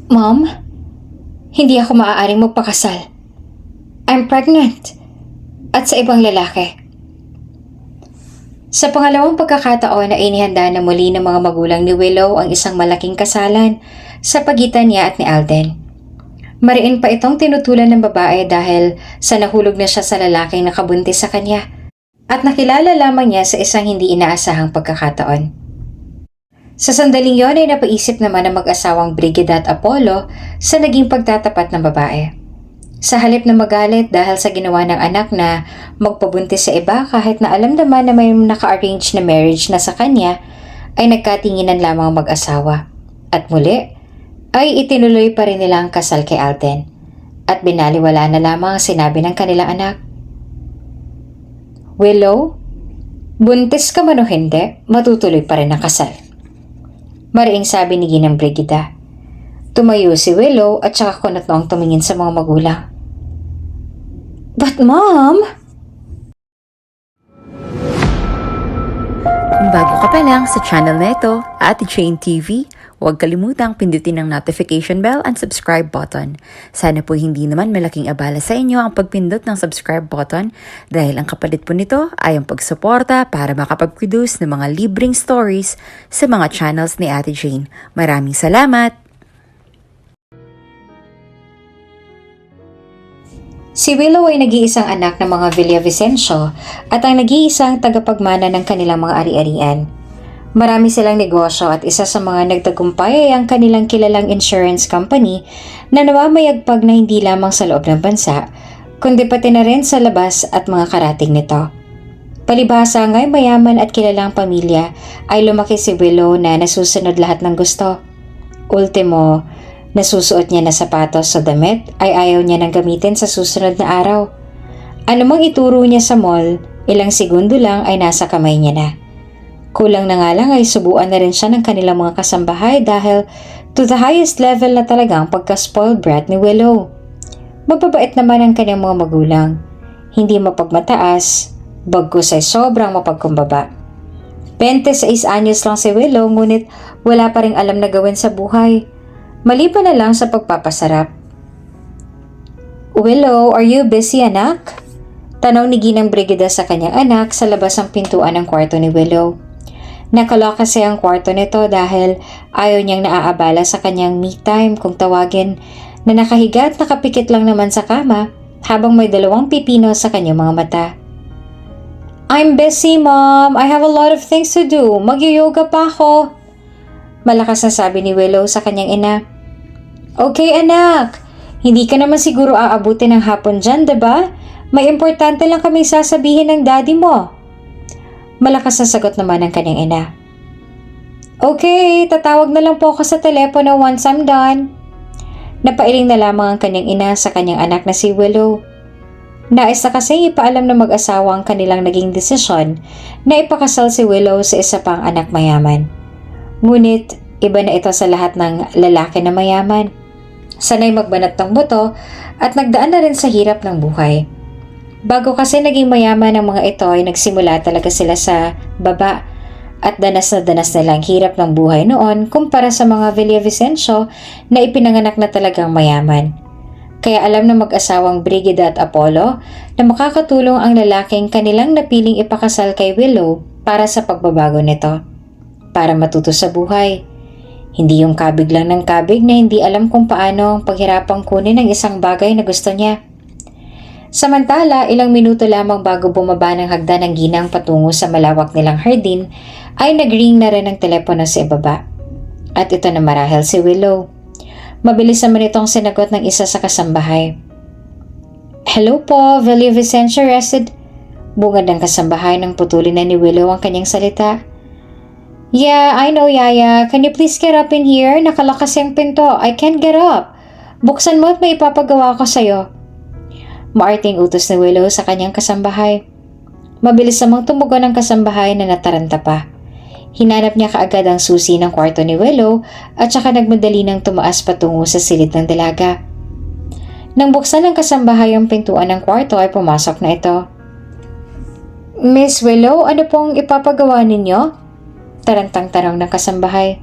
Mom, hindi ako maaaring magpakasal. I'm pregnant. At sa ibang lalaki. Sa pangalawang pagkakataon na inihanda na muli ng mga magulang ni Willow ang isang malaking kasalan sa pagitan niya at ni Alden. Mariin pa itong tinutulan ng babae dahil sa nahulog na siya sa lalaking nakabuntis sa kanya at nakilala lamang niya sa isang hindi inaasahang pagkakataon. Sa sandaling yon ay napaisip naman ang mag-asawang Brigida at Apollo sa naging pagtatapat ng babae. Sa halip na magalit dahil sa ginawa ng anak na magpabuntis sa iba kahit na alam naman na may naka-arrange na marriage na sa kanya, ay nagkatinginan lamang ang mag-asawa. At muli, ay itinuloy pa rin nila ang kasal kay Alden at binaliwala na lamang ang sinabi ng kanilang anak. Willow, buntis ka man o hindi, matutuloy pa rin ang kasal. Mariing sabi ni Ginang Brigida. Tumayo si Willow at saka kunot noong tumingin sa mga magulang. But Mom! Kung bago ka pa lang sa channel na ito, Ate Jane TV, huwag kalimutang pindutin ang notification bell and subscribe button. Sana po hindi naman malaking abala sa inyo ang pagpindot ng subscribe button dahil ang kapalit po nito ay ang pagsuporta para makapag-produce ng mga libreng stories sa mga channels ni Ate Jane. Maraming salamat! Si Willow ay nag-iisang anak ng mga Villavicencio at ang nag-iisang tagapagmana ng kanilang mga ari-arian. Marami silang negosyo at isa sa mga nagtagumpay ay ang kanilang kilalang insurance company na namamayagpag na hindi lamang sa loob ng bansa, kundi pati na rin sa labas at mga karating nito. Palibhasa nga'y mayaman at kilalang pamilya ay lumaki si Willow na nasusunod lahat ng gusto. Ultimo, nasusuot niya na sapatos sa damit ay ayaw niya nang gamitin sa susunod na araw. Anumang ituro niya sa mall, ilang segundo lang ay nasa kamay niya na. Kulang na nga lang ay subuan na rin siya ng kanilang mga kasambahay dahil to the highest level na talagang pagka-spoiled brat ni Willow. Mababait naman ang kanyang mga magulang. Hindi mapagmataas, bagkus ay sobrang mapagkumbaba. 26 anyos lang si Willow ngunit wala pa ring alam na gawin sa buhay. Maliban na lang sa pagpapasarap. Willow, are you busy anak? Tanong ni Ginang Brigida sa kanyang anak sa labas ng pintuan ng kwarto ni Willow. Nakalock kasi ang kwarto nito dahil ayaw niyang naaabala sa kanyang me time kung tawagin na nakahiga at nakapikit lang naman sa kama habang may dalawang pipino sa kanyang mga mata. I'm busy, Mom. I have a lot of things to do. Mag-yoga pa ako. Malakas na sabi ni Willow sa kanyang ina. Okay, anak. Hindi ka naman siguro aabutin ng hapon dyan, diba? May importante lang kaming sasabihin ng daddy mo. Malakas na sagot naman ng kanyang ina. Okay, tatawag na lang po ako sa telepono once I'm done. Napailing na lamang ang kanyang ina sa kanyang anak na si Willow. Nais na kasi ipaalam ng mag-asawa ang kanilang naging desisyon na ipakasal si Willow sa isa pang anak mayaman. Ngunit iba na ito sa lahat ng lalaki na mayaman. Sanay magbanat ng buto at nagdaan na rin sa hirap ng buhay. Bago kasi naging mayaman ang mga ito ay nagsimula talaga sila sa baba at danas na lang hirap ng buhay noon kumpara sa mga Villavicencio na ipinanganak na talagang mayaman. Kaya alam ng mag-asawang Brigida at Apollo na makakatulong ang lalaking kanilang napiling ipakasal kay Willow para sa pagbabago nito. Para matuto sa buhay. Hindi yung kabig lang ng kabig na hindi alam kung paano ang paghirapang kunin ng isang bagay na gusto niya. Samantala, ilang minuto lamang bago bumaba ng hagdan ng ginang patungo sa malawak nilang hardin, ay nag-ring na rin ang telepono sa ibaba. At ito na marahil si Willow. Mabilis naman itong sinagot ng isa sa kasambahay. Hello po, Villavicencio rested. Bungad ng kasambahay nang putulin na ni Willow ang kanyang salita. Yeah, I know, Yaya. Can you please get up in here? Nakalakas yung pinto. I can't get up. Buksan mo at may ipapagawa ko sa'yo. Maarting utos ni Willow sa kanyang kasambahay. Mabilis namang tumugon ang kasambahay na nataranta pa. Hinanap niya kaagad ang susi ng kwarto ni Willow at saka nagmadali nang tumaas patungo sa silid ng dalaga. Nang buksan ng kasambahay ang pintuan ng kwarto ay pumasok na ito. Miss Willow, ano pong ipapagawa ninyo? Tarantang tanong ng kasambahay.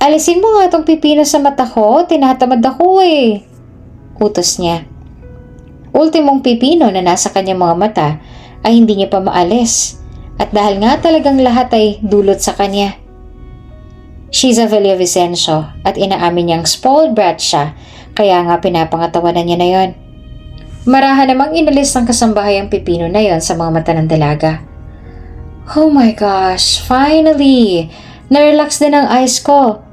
Alisin mo nga tong pipino sa mata ko, tinatamad ako eh. Utos niya. Ultimong pipino na nasa kanyang mga mata ay hindi niya pa maalis. At dahil nga talagang lahat ay dulot sa kanya. She's a Villavicencio at inaamin niyang spoiled brat siya, kaya nga pinapangatawanan niya na yon. Marahan namang inalis ng kasambahay ang pipino na yon sa mga mata ng dalaga. Oh my gosh, finally! Narelax din ang eyes ko.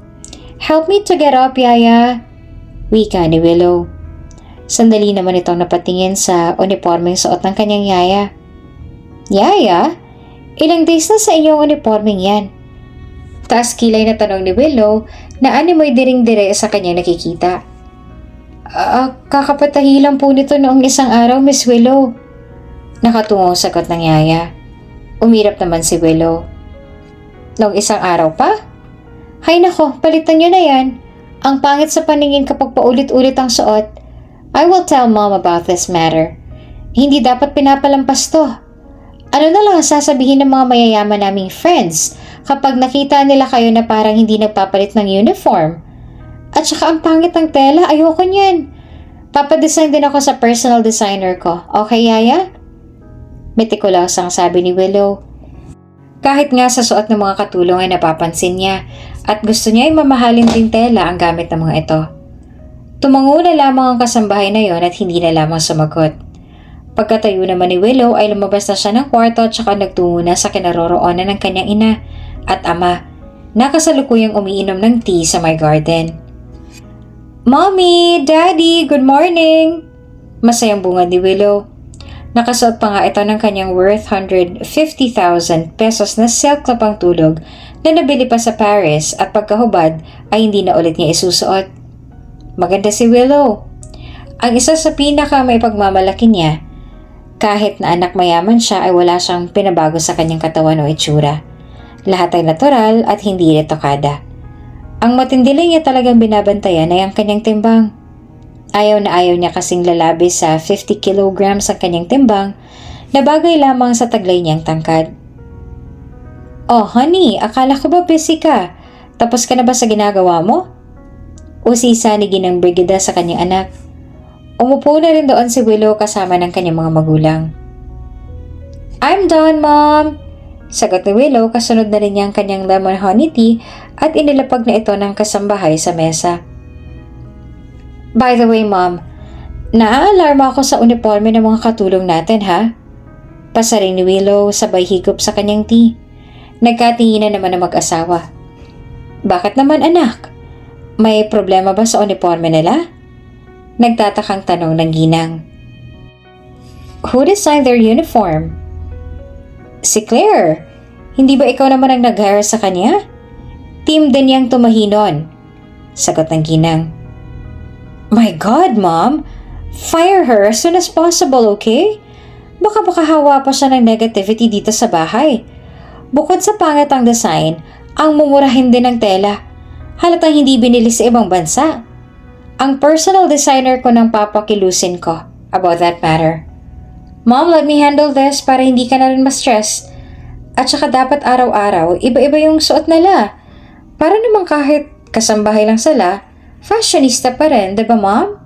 Help me to get up, Yaya. Wika ni Willow. Sandali naman itong napatingin sa uniformeng suot ng kanyang yaya. Yaya? Ilang days na sa inyong uniformeng yan? Taas kilay na tanong ni Willow na animoy diring-dire sa kanyang nakikita. Kakapatahi lang po nito noong isang araw, Miss Willow. Nakatungong sagot ng yaya. Umirap naman si Willow. Noong isang araw pa? Hay nako, palitan nyo na yan. Ang pangit sa paningin kapag paulit-ulit ang suot. I will tell Mom about this matter. Hindi dapat pinapalampas to. Ano na lang sasabihin ng mga mayayaman naming friends kapag nakita nila kayo na parang hindi nagpapalit ng uniform? At saka ang pangit ng tela, ayoko niyan. Papadesign din ako sa personal designer ko. Okay, Yaya? Meticulous ang sabi ni Willow. Kahit nga sa suot ng mga katulong ay napapansin niya at gusto niya ay mamahalin din tela ang gamit ng mga ito. Tumango na lamang ang kasambahay na yon at hindi na lamang sumagot. Pagkatayo naman ni Willow ay lumabas na siya ng kwarto at saka nagtungo na sa kinaroroonan ng kanyang ina at ama na kasalukuyang umiinom ng tea sa my garden. Mommy! Daddy! Good morning! Masayang bungad ni Willow. Nakasuot pa nga ito ng kanyang worth 150,000 pesos na silk na pangtulog na nabili pa sa Paris at pagkahubad ay hindi na ulit niya isusuot. Maganda si Willow. Ang isa sa pinaka may pagmamalaki niya, kahit na anak mayaman siya ay wala siyang pinabago sa kanyang katawan o itsura. Lahat ay natural at hindi retokada. Ang matindi lang niya talagang binabantayan ay ang kanyang timbang. Ayaw na ayaw niya kasing lalabi sa 50 kilograms ang kanyang timbang na bagay lamang sa taglay niyang tangkad. Oh honey, akala ko ba busy ka? Tapos ka na ba sa ginagawa mo? Usisa ni Ginang Brigida sa kanyang anak. Umupo na rin doon si Willow kasama ng kanyang mga magulang. I'm done, Mom! Sagot ni Willow kasunod na rin niya ang kanyang lemon honey tea at inilapag na ito ng kasambahay sa mesa. By the way, Mom, naaalarma ako sa uniforme ng mga katulong natin, ha? Pasaring ni Willow sabay higop sa kanyang tea. Nagkatinginan naman ang mag-asawa. Bakit naman, anak? May problema ba sa uniforme nila? Nagtatakang tanong ng ginang. Who designed their uniform? Si Claire. Hindi ba ikaw naman ang nag-hire sa kanya? Team din niyang tumahinon. Sagot ng ginang. My God, Mom! Fire her as soon as possible, okay? Baka hawa pa siya ng negativity dito sa bahay. Bukod sa pangit ang design, ang mumurahin din ng tela. Halatang hindi binili sa ibang bansa. Ang personal designer ko ng papakilusin ko about that matter. Mom, let me handle this para hindi ka na rin ma-stress. At saka dapat araw-araw, iba-iba yung suot nila. Para naman kahit kasambahay lang sila, fashionista pa rin, diba Mom?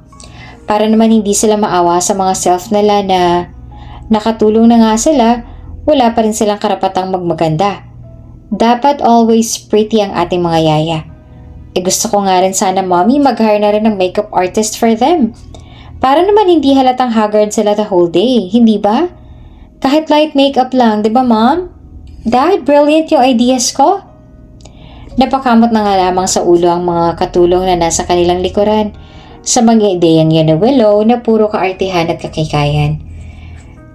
Para naman hindi sila maawa sa mga self nila na nakatulong na nga sila, wala pa rin silang karapatang magmaganda. Dapat always pretty ang ating mga yaya. Gusto ko nga rin sana, Mommy, mag-hire na rin ng makeup artist for them. Para naman hindi halatang haggard sila the whole day, hindi ba? Kahit light makeup lang, diba Mom? Dad, brilliant yung ideas ko. Napakamot na nga lamang sa ulo ang mga katulong na nasa kanilang likuran sa mga ideyang yun ni Willow na puro kaartihan at kakikayan.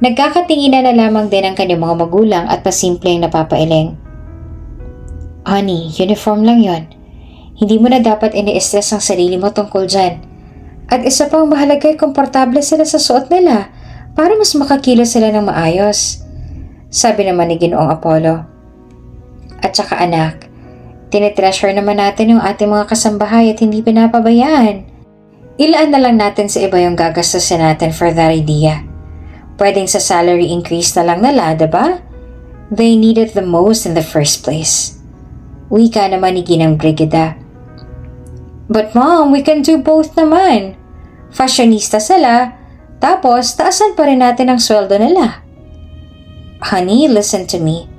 Nagkakatinginan na lamang din ang kanyang mga magulang at pasimpleng napapailing. Honey, uniform lang yon. Hindi mo na dapat ini-stress ang sarili mo tungkol dyan. At isa pang mahalaga ay komportable sila sa suot nila para mas makakilos sila ng maayos. Sabi naman ni Ginoong Apollo. At saka anak, tinitreasure naman natin yung ating mga kasambahay at hindi pinapabayaan. Ilaan na lang natin sa iba yung gagastusin natin for that idea. Pwedeng sa salary increase na lang nila, diba? They need it the most in the first place. Wika naman ni Ginang Brigida. But mom, we can do both naman. Fashionista sila, tapos taasan pa rin natin ang sweldo nila. Honey, listen to me.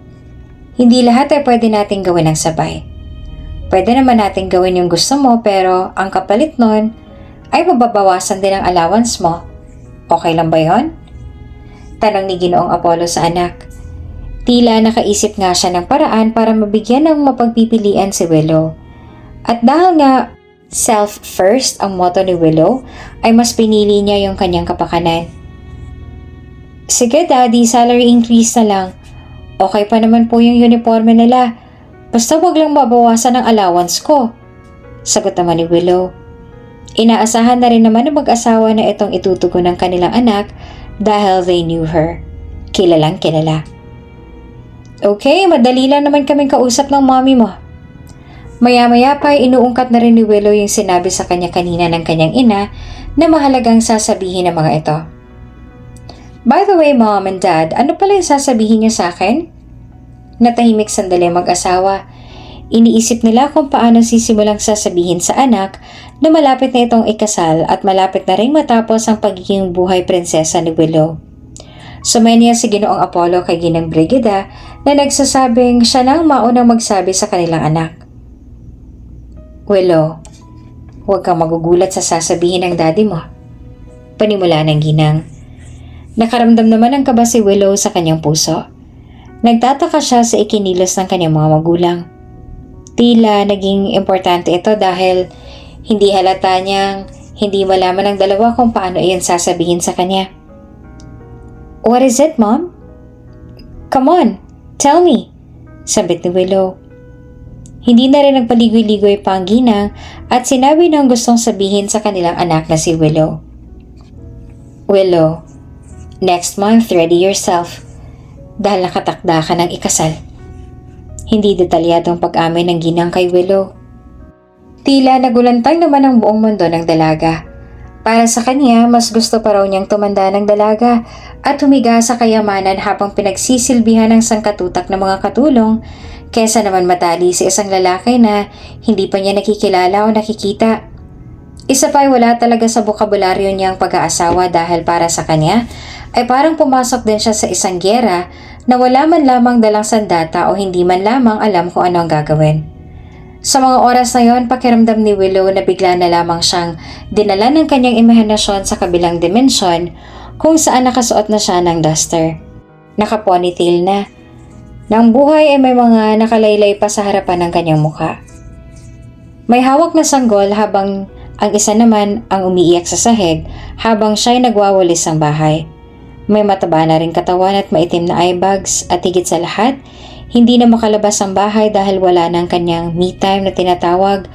Hindi lahat ay pwede natin gawin ng sabay. Pwede naman natin gawin yung gusto mo pero ang kapalit nun ay mababawasan din ang allowance mo. Okay lang ba yon? Tanong ni Ginoong Apollo sa anak. Tila nakaisip nga siya ng paraan para mabigyan ng mapagpipilian si Willow. At dahil nga self first ang motto ni Willow, ay mas pinili niya yung kanyang kapakanan. Sige daddy, salary increase na lang. Okay pa naman po yung uniforme nila. Basta wag lang mabawasan ang allowance ko. Sagot naman ni Willow. Inaasahan na rin naman ng mag-asawa na itong itutugon ng kanilang anak dahil they knew her. Kilalang kilala. Okay, madali lang naman kaming kausap ng mommy mo. Maya-maya pa ay inuungkat na rin ni Willow yung sinabi sa kanya kanina ng kanyang ina na mahalagang sasabihin ng mga ito. By the way, mom and dad, ano pala yung sasabihin niyo sa akin? Natahimik sandali mag-asawa. Iniisip nila kung paano sisimulang sasabihin sa anak na malapit na itong ikasal at malapit na rin matapos ang pagiging buhay prinsesa ni Willow. Sumenya si Ginoong Apollo kay Ginang Brigida na nagsasabing siya nang maunang magsabi sa kanilang anak. Willow, huwag kang magugulat sa sasabihin ng daddy mo. Panimula ng Ginang. Nakaramdam naman ng kaba si Willow sa kanyang puso. Nagtataka siya sa ikinilos ng kanyang mga magulang. Tila naging importante ito dahil hindi halata niyang hindi malaman ng dalawa kung paano iyan sasabihin sa kanya. What is it, Mom? Come on, tell me, sabit ni Willow. Hindi na rin nagpaligoy-ligoy pa ang Ginang at sinabi na ang gustong sabihin sa kanilang anak na si Willow. Willow, next month ready yourself dahil nakatakda ka ng ikasal. Hindi detalyadong pag-amin ng Ginang kay Willow. Tila nagulantang naman ang buong mundo ng dalaga. Para sa kanya, mas gusto pa raw niyang tumanda ng dalaga at humiga sa kayamanan habang pinagsisilbihan ng sangkatutak ng mga katulong kesa naman matali sa isang lalaki na hindi pa niya nakikilala o nakikita. Isa pa ay wala talaga sa bokabularyo niyang pag-aasawa dahil para sa kanya ay parang pumasok din siya sa isang gyera na wala man lamang dalang sandata o hindi man lamang alam kung ano ang gagawin. Sa mga oras na yon, pakiramdam ni Willow na bigla na lamang siyang dinala ng kanyang imahinasyon sa kabilang dimensyon kung saan nakasuot na siya ng duster. Naka-ponytail na. Nang buhay ay may mga nakalaylay pa sa harapan ng kanyang mukha. May hawak na sanggol habang ang isa naman ang umiiyak sa sahig habang siya'y nagwawalis ng bahay. May mataba na rin katawan at maitim na eye bags at higit sa lahat, hindi na makalabas ang bahay dahil wala ng kanyang me time na tinatawag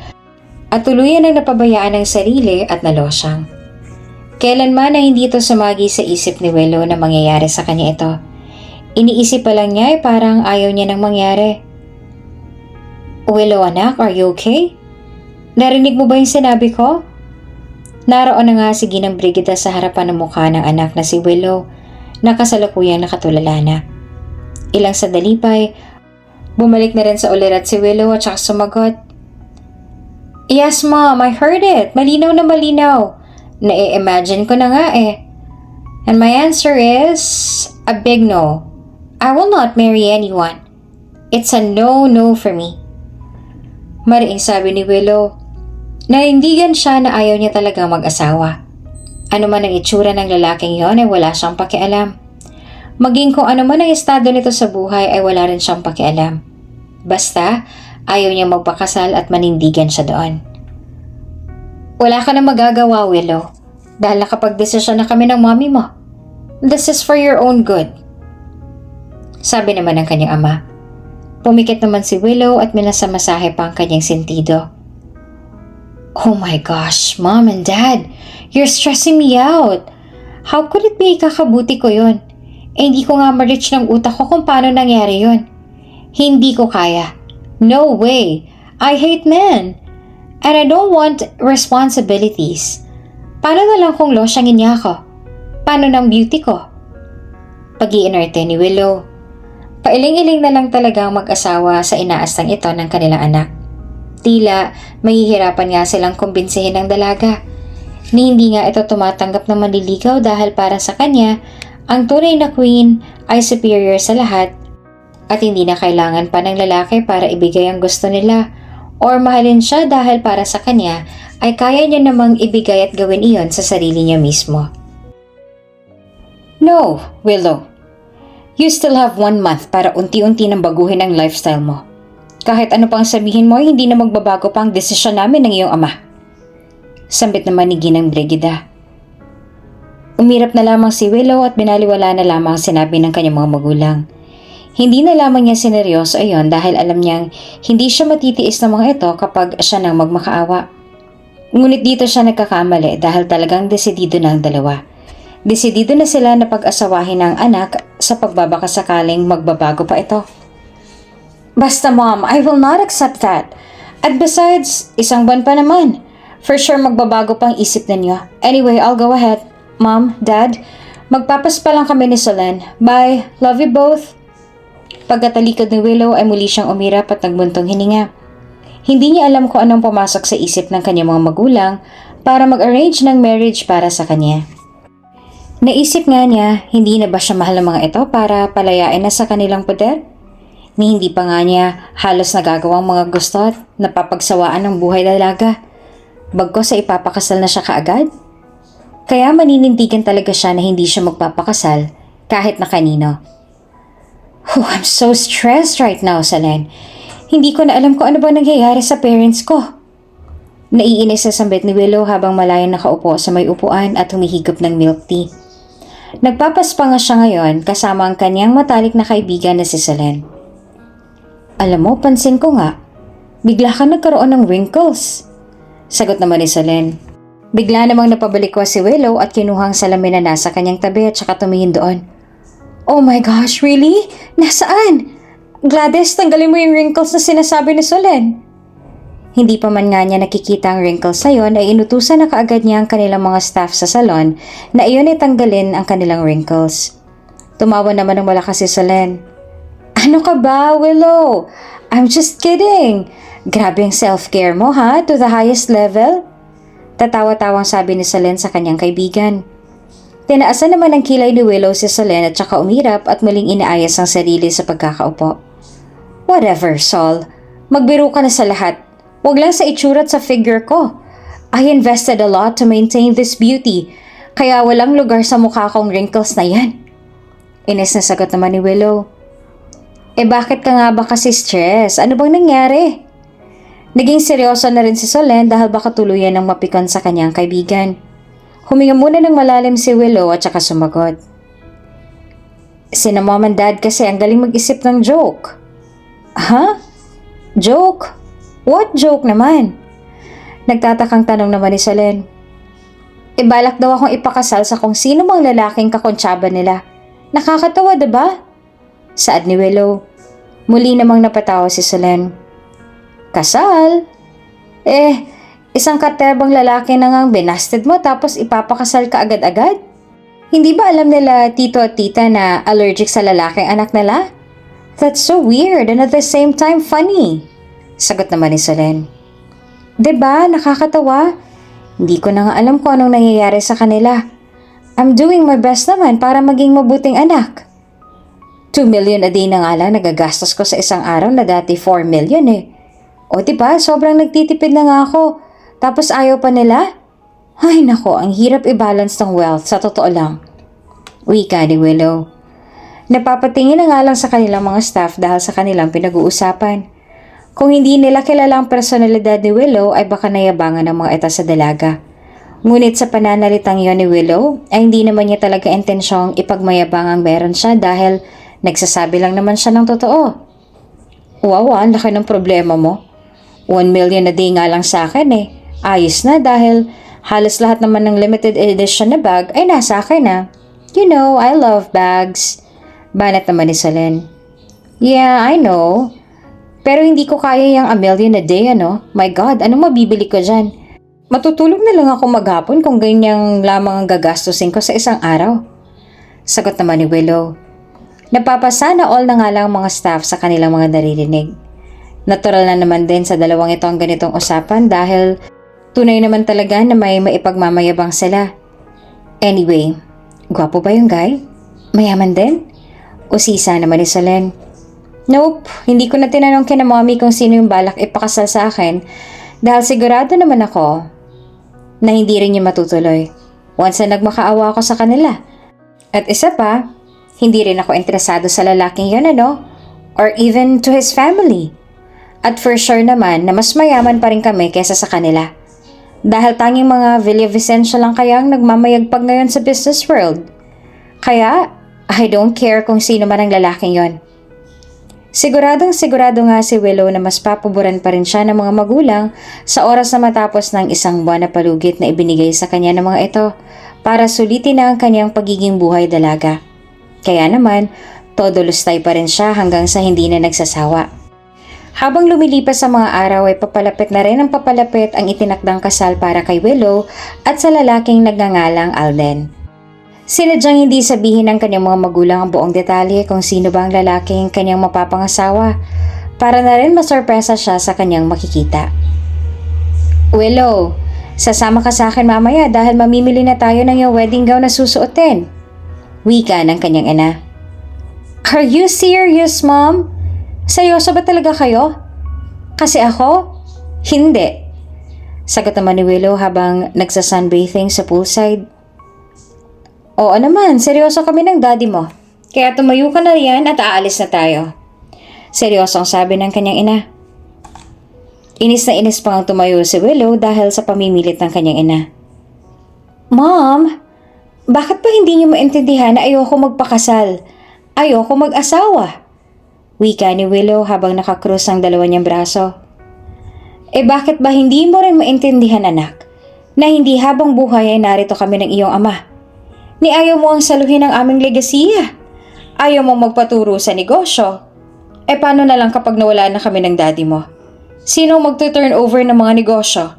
at tuluyan ang napabayaan ng sarili at nalosyang. Kailanman na hindi ito sumagi sa isip ni Willow na mangyayari sa kanya ito. Iniisip pa lang niya ay parang ayaw niya nang mangyari. Willow anak, are you okay? Narinig mo ba yung sinabi ko? Naroon na nga si Ginang Brigida sa harapan ng mukha ng anak na si Willow na kasalukuyang nakatulala na. Ilang sandali pa'y bumalik na rin sa ulirat si Willow at saka sumagot. Yes mom, I heard it. Malinaw na malinaw. Na-imagine ko na nga eh. And my answer is a big no. I will not marry anyone. It's a no for me. Mariing sabi ni Willow. Nanindigan siya na ayaw niya talagang mag-asawa. Ano man ang itsura ng lalaking yon ay wala siyang pakialam. Maging kung ano man ang estado nito sa buhay ay wala rin siyang pakialam. Basta, ayaw niya magpakasal at manindigan siya doon. Wala ka na magagawa, Willow, dahil nakapag-desisyon na kami ng mommy mo. This is for your own good. Sabi naman ng kanyang ama. Pumikit naman si Willow at minasamasahe pa ang kanyang sentido. Oh my gosh, Mom and Dad, you're stressing me out. How could it be kakabuti ko yun? Hindi ko nga ma-reach ng utak ko kung paano nangyari yun. Hindi ko kaya. No way. I hate men. And I don't want responsibilities. Paano na lang kung losyangin niya ako? Paano ng beauty ko? Pag-iinerte ni Willow. Pailing-iling na lang talaga ang mag-asawa sa inaasang ito ng kanilang anak. Tila mahihirapan nga silang kumbinsihin ng dalaga ni hindi nga ito tumatanggap ng manliligaw dahil para sa kanya, ang tunay na queen ay superior sa lahat at hindi na kailangan pa ng lalaki para ibigay ang gusto nila or mahalin siya dahil para sa kanya ay kaya niya namang ibigay at gawin iyon sa sarili niya mismo. No, Willow. You still have 1 month para unti-unti nang baguhin ang lifestyle mo. Kahit ano pang sabihin mo, hindi na magbabago pa ang desisyon namin ng iyong ama. Sambit naman ni Ginang Brigida. Umirap na lamang si Willow at binaliwala na lamang ang sinabi ng kanyang mga magulang. Hindi na lamang niya sineryoso ayon dahil alam niyang hindi siya matitiis ng mga ito kapag siya nang magmakaawa. Ngunit dito siya nagkakamali dahil talagang desidido na ang dalawa. Desidido na sila na pag-asawahin ang anak sa pagbabakasakaling magbabago pa ito. Basta mom, I will not accept that. At besides, 1 buwan pa naman. For sure magbabago pang isip ninyo. Anyway, I'll go ahead. Mom, Dad, magpapaspa lang kami ni Solen. Bye. Love you both. Pagkatalikod ni Willow ay muli siyang umirap at nagbuntong hininga. Hindi niya alam kung anong pumasok sa isip ng kanyang mga magulang para mag-arrange ng marriage para sa kanya. Naisip nga niya, hindi na ba siya mahal ng mga ito para palayain na sa kanilang poder? Ni hindi pa nga niya halos nagagawang mga gusto at napapagsawaan ng buhay dalaga. Bagkos sa ipapakasal na siya kaagad? Kaya maninindigan talaga siya na hindi siya magpapakasal kahit na kanino. I'm so stressed right now, Solen. Hindi ko na alam kung ano ba nangyayari sa parents ko. Naiinis sa sambit ni Willow habang malayang nakaupo sa may upuan at humihigop ng milk tea. Nagpapaspa nga siya ngayon kasama ang kanyang matalik na kaibigan na si Solen. Alam mo, pansin ko nga, bigla ka nagkaroon ng wrinkles. Sagot naman ni Solen. Bigla namang napabalik si Willow at kinuhang salamin na nasa kanyang tabi at saka tumingin doon. Oh my gosh, really? Nasaan? Gladys, tanggalin mo yung wrinkles na sinasabi ni Solen. Hindi pa man nga niya nakikita ang wrinkles na yon ay inutusan na kaagad niya ang kanilang mga staff sa salon na iyon ay tanggalin ang kanilang wrinkles. Tumawa naman ng malakas si Solen. Ano ka ba, Willow? I'm just kidding. Grabe ang self-care mo ha, to the highest level. Tatawa-tawang sabi ni Solen sa kanyang kaibigan. Tinaasan naman ng kilay ni Willow si Solen at saka umirap at muling inaayos ang sarili sa pagkakaupo. Whatever, Sol. Magbiro ka na sa lahat. Huwag lang sa itsura at sa figure ko. I invested a lot to maintain this beauty, kaya walang lugar sa mukha kong wrinkles na yan. Ines na sagot naman ni Willow. Bakit ka nga ba kasi stress? Ano bang nangyari? Naging seryoso na rin si Solen dahil baka tuluyan ng mapikon sa kanyang kaibigan. Huminga muna ng malalim si Willow at saka sumagot. Sina mom and dad kasi ang galing mag-isip ng joke. Ha? Joke? What joke naman? Nagtatakang tanong naman ni Solen. Balak daw akong ipakasal sa kung sino mang lalaking kakontsaba nila. Nakakatawa, diba? Saad ni Willow. Muli namang napatawa si Solen. Kasal? Isang katebang lalaki na ngang binasted mo tapos ipapakasal ka agad-agad? Hindi ba alam nila tito at tita na allergic sa lalaking anak nila? That's so weird and at the same time funny. Sagot naman ni Solen. Diba, nakakatawa? Hindi ko na nga alam kung anong nangyayari sa kanila. I'm doing my best naman para maging mabuting anak. 2 million a day na nga lang nagagastos ko sa isang araw na dati 4 million O diba, sobrang nagtitipid na nga ako. Tapos ayaw pa nila? Ay nako, ang hirap i-balance ng wealth sa totoo lang. Wika ni Willow. Napapatingin na nga lang sa kanilang mga staff dahil sa kanilang pinag-uusapan. Kung hindi nila kilala ang personalidad ni Willow ay baka nayabangan ng mga ito sa dalaga. Ngunit sa pananalitang yon ni Willow ay hindi naman niya talaga intensyong ipagmayabang ang meron siya dahil nagsasabi lang naman siya ng totoo. Wow, ang laki ng problema mo. 1 million a day nga lang sa akin Ayos na dahil halos lahat naman ng limited edition na bag ay nasa akin na. You know, I love bags. Banat naman ni Solen. Yeah, I know. Pero hindi ko kaya yung 1 million a day, My God, anong mabibili ko dyan? Matutulog na lang ako maghapon kung ganyang lamang ang gagastusin ko sa isang araw. Sagot naman ni Willow. Napapasana all na nga lang mga staff sa kanilang mga naririnig. Natural na naman din sa dalawang ito ang ganitong usapan dahil tunay naman talaga na may maipagmamayabang sila. Anyway, gwapo ba yung guy? Mayaman din? Usisa naman ni Solen. Nope, hindi ko na tinanong kina mommy kung sino yung balak ipakasal sa akin dahil sigurado naman ako na hindi rin yung matutuloy once na nagmakaawa ako sa kanila. At isa pa, hindi rin ako interesado sa lalaking yun or even to his family. At for sure naman na mas mayaman pa rin kami kesa sa kanila. Dahil tanging mga Villavicencio lang kaya ang nagmamayagpag ngayon sa business world. Kaya, I don't care kung sino man ang lalaking yon. Siguradong sigurado nga si Willow na mas papaboran pa rin siya ng mga magulang sa oras na matapos ng isang buwan na palugit na ibinigay sa kanya ng mga ito para sulitin na ang kanyang pagiging buhay dalaga. Kaya naman, todo lustay pa rin siya hanggang sa hindi na nagsasawa. Habang lumilipas sa mga araw ay papalapit na rin ang papalapit ang itinakdang kasal para kay Willow at sa lalaking nagngangalang Alden. Sinadyang hindi sabihin ng kanyang mga magulang ang buong detalye kung sino ba ang lalaking kanyang mapapangasawa para na rin masorpresa siya sa kanyang makikita. Willow, sasama ka sa akin mamaya dahil mamimili na tayo ng iyong wedding gown na susuotin. Wika ng kanyang ina. Are you serious, Mom? Seryoso ba talaga kayo? Kasi ako, hindi. Sagot naman ni Willow habang nagsasunbathing sa poolside. Oo naman, seryoso kami ng daddy mo. Kaya tumayo ka na riyan at aalis na tayo. Seryoso ang sabi ng kanyang ina. Inis na inis pang tumayo si Willow dahil sa pamimilit ng kanyang ina. Mom, bakit ba hindi niyo maintindihan na ayoko magpakasal? Ayoko mag-asawa? Wika ni Willow habang nakakrus ang dalawa niyang braso. Bakit ba hindi mo rin maintindihan anak na hindi habang buhay ay narito kami ng iyong ama? Ni ayaw mo ang saluhin ng aming legasiya. Ayaw mo magpaturo sa negosyo. Paano na lang kapag nawala na kami ng daddy mo? Sino magtu-turn over ng mga negosyo?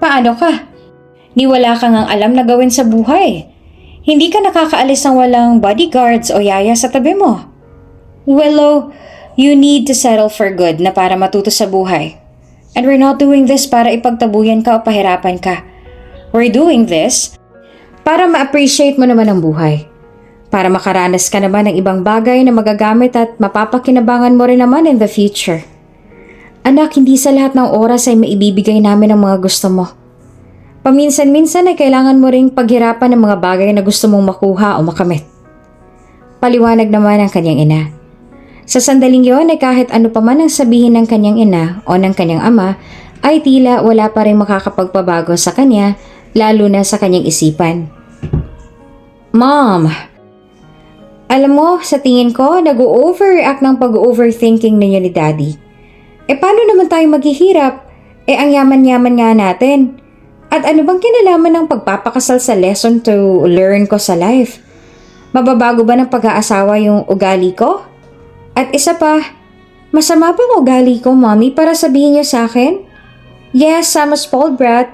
Paano ka? Ni wala kang ang alam na gawin sa buhay. Hindi ka nakakaalis ng walang bodyguards o yaya sa tabi mo. Willow, you need to settle for good na para matuto sa buhay. And we're not doing this para ipagtabuyan ka o pahirapan ka. We're doing this para ma-appreciate mo naman ang buhay. Para makaranas ka naman ng ibang bagay na magagamit at mapapakinabangan mo rin naman in the future. Anak, hindi sa lahat ng oras ay maibibigay namin ang mga gusto mo. Paminsan-minsan ay kailangan mo ring paghirapan ng mga bagay na gusto mong makuha o makamit. Paliwanag naman ang kanyang ina. Sa sandaling yon ay kahit ano pa man ang sabihin ng kanyang ina o ng kanyang ama ay tila wala pa rin makakapagpabago sa kanya lalo na sa kanyang isipan. Mom, alam mo sa tingin ko nag-overreact ng pag-overthinking ninyo ni Daddy. Paano naman tayo maghihirap? Ang yaman-yaman nga natin. At ano bang kinalaman ng pagpapakasal sa lesson to learn ko sa life? Mababago ba ng pag-aasawa yung ugali ko? At isa pa, masama bang ugali ko, Mommy, para sabihin niyo sa akin? Yes, I'm a spoiled brat.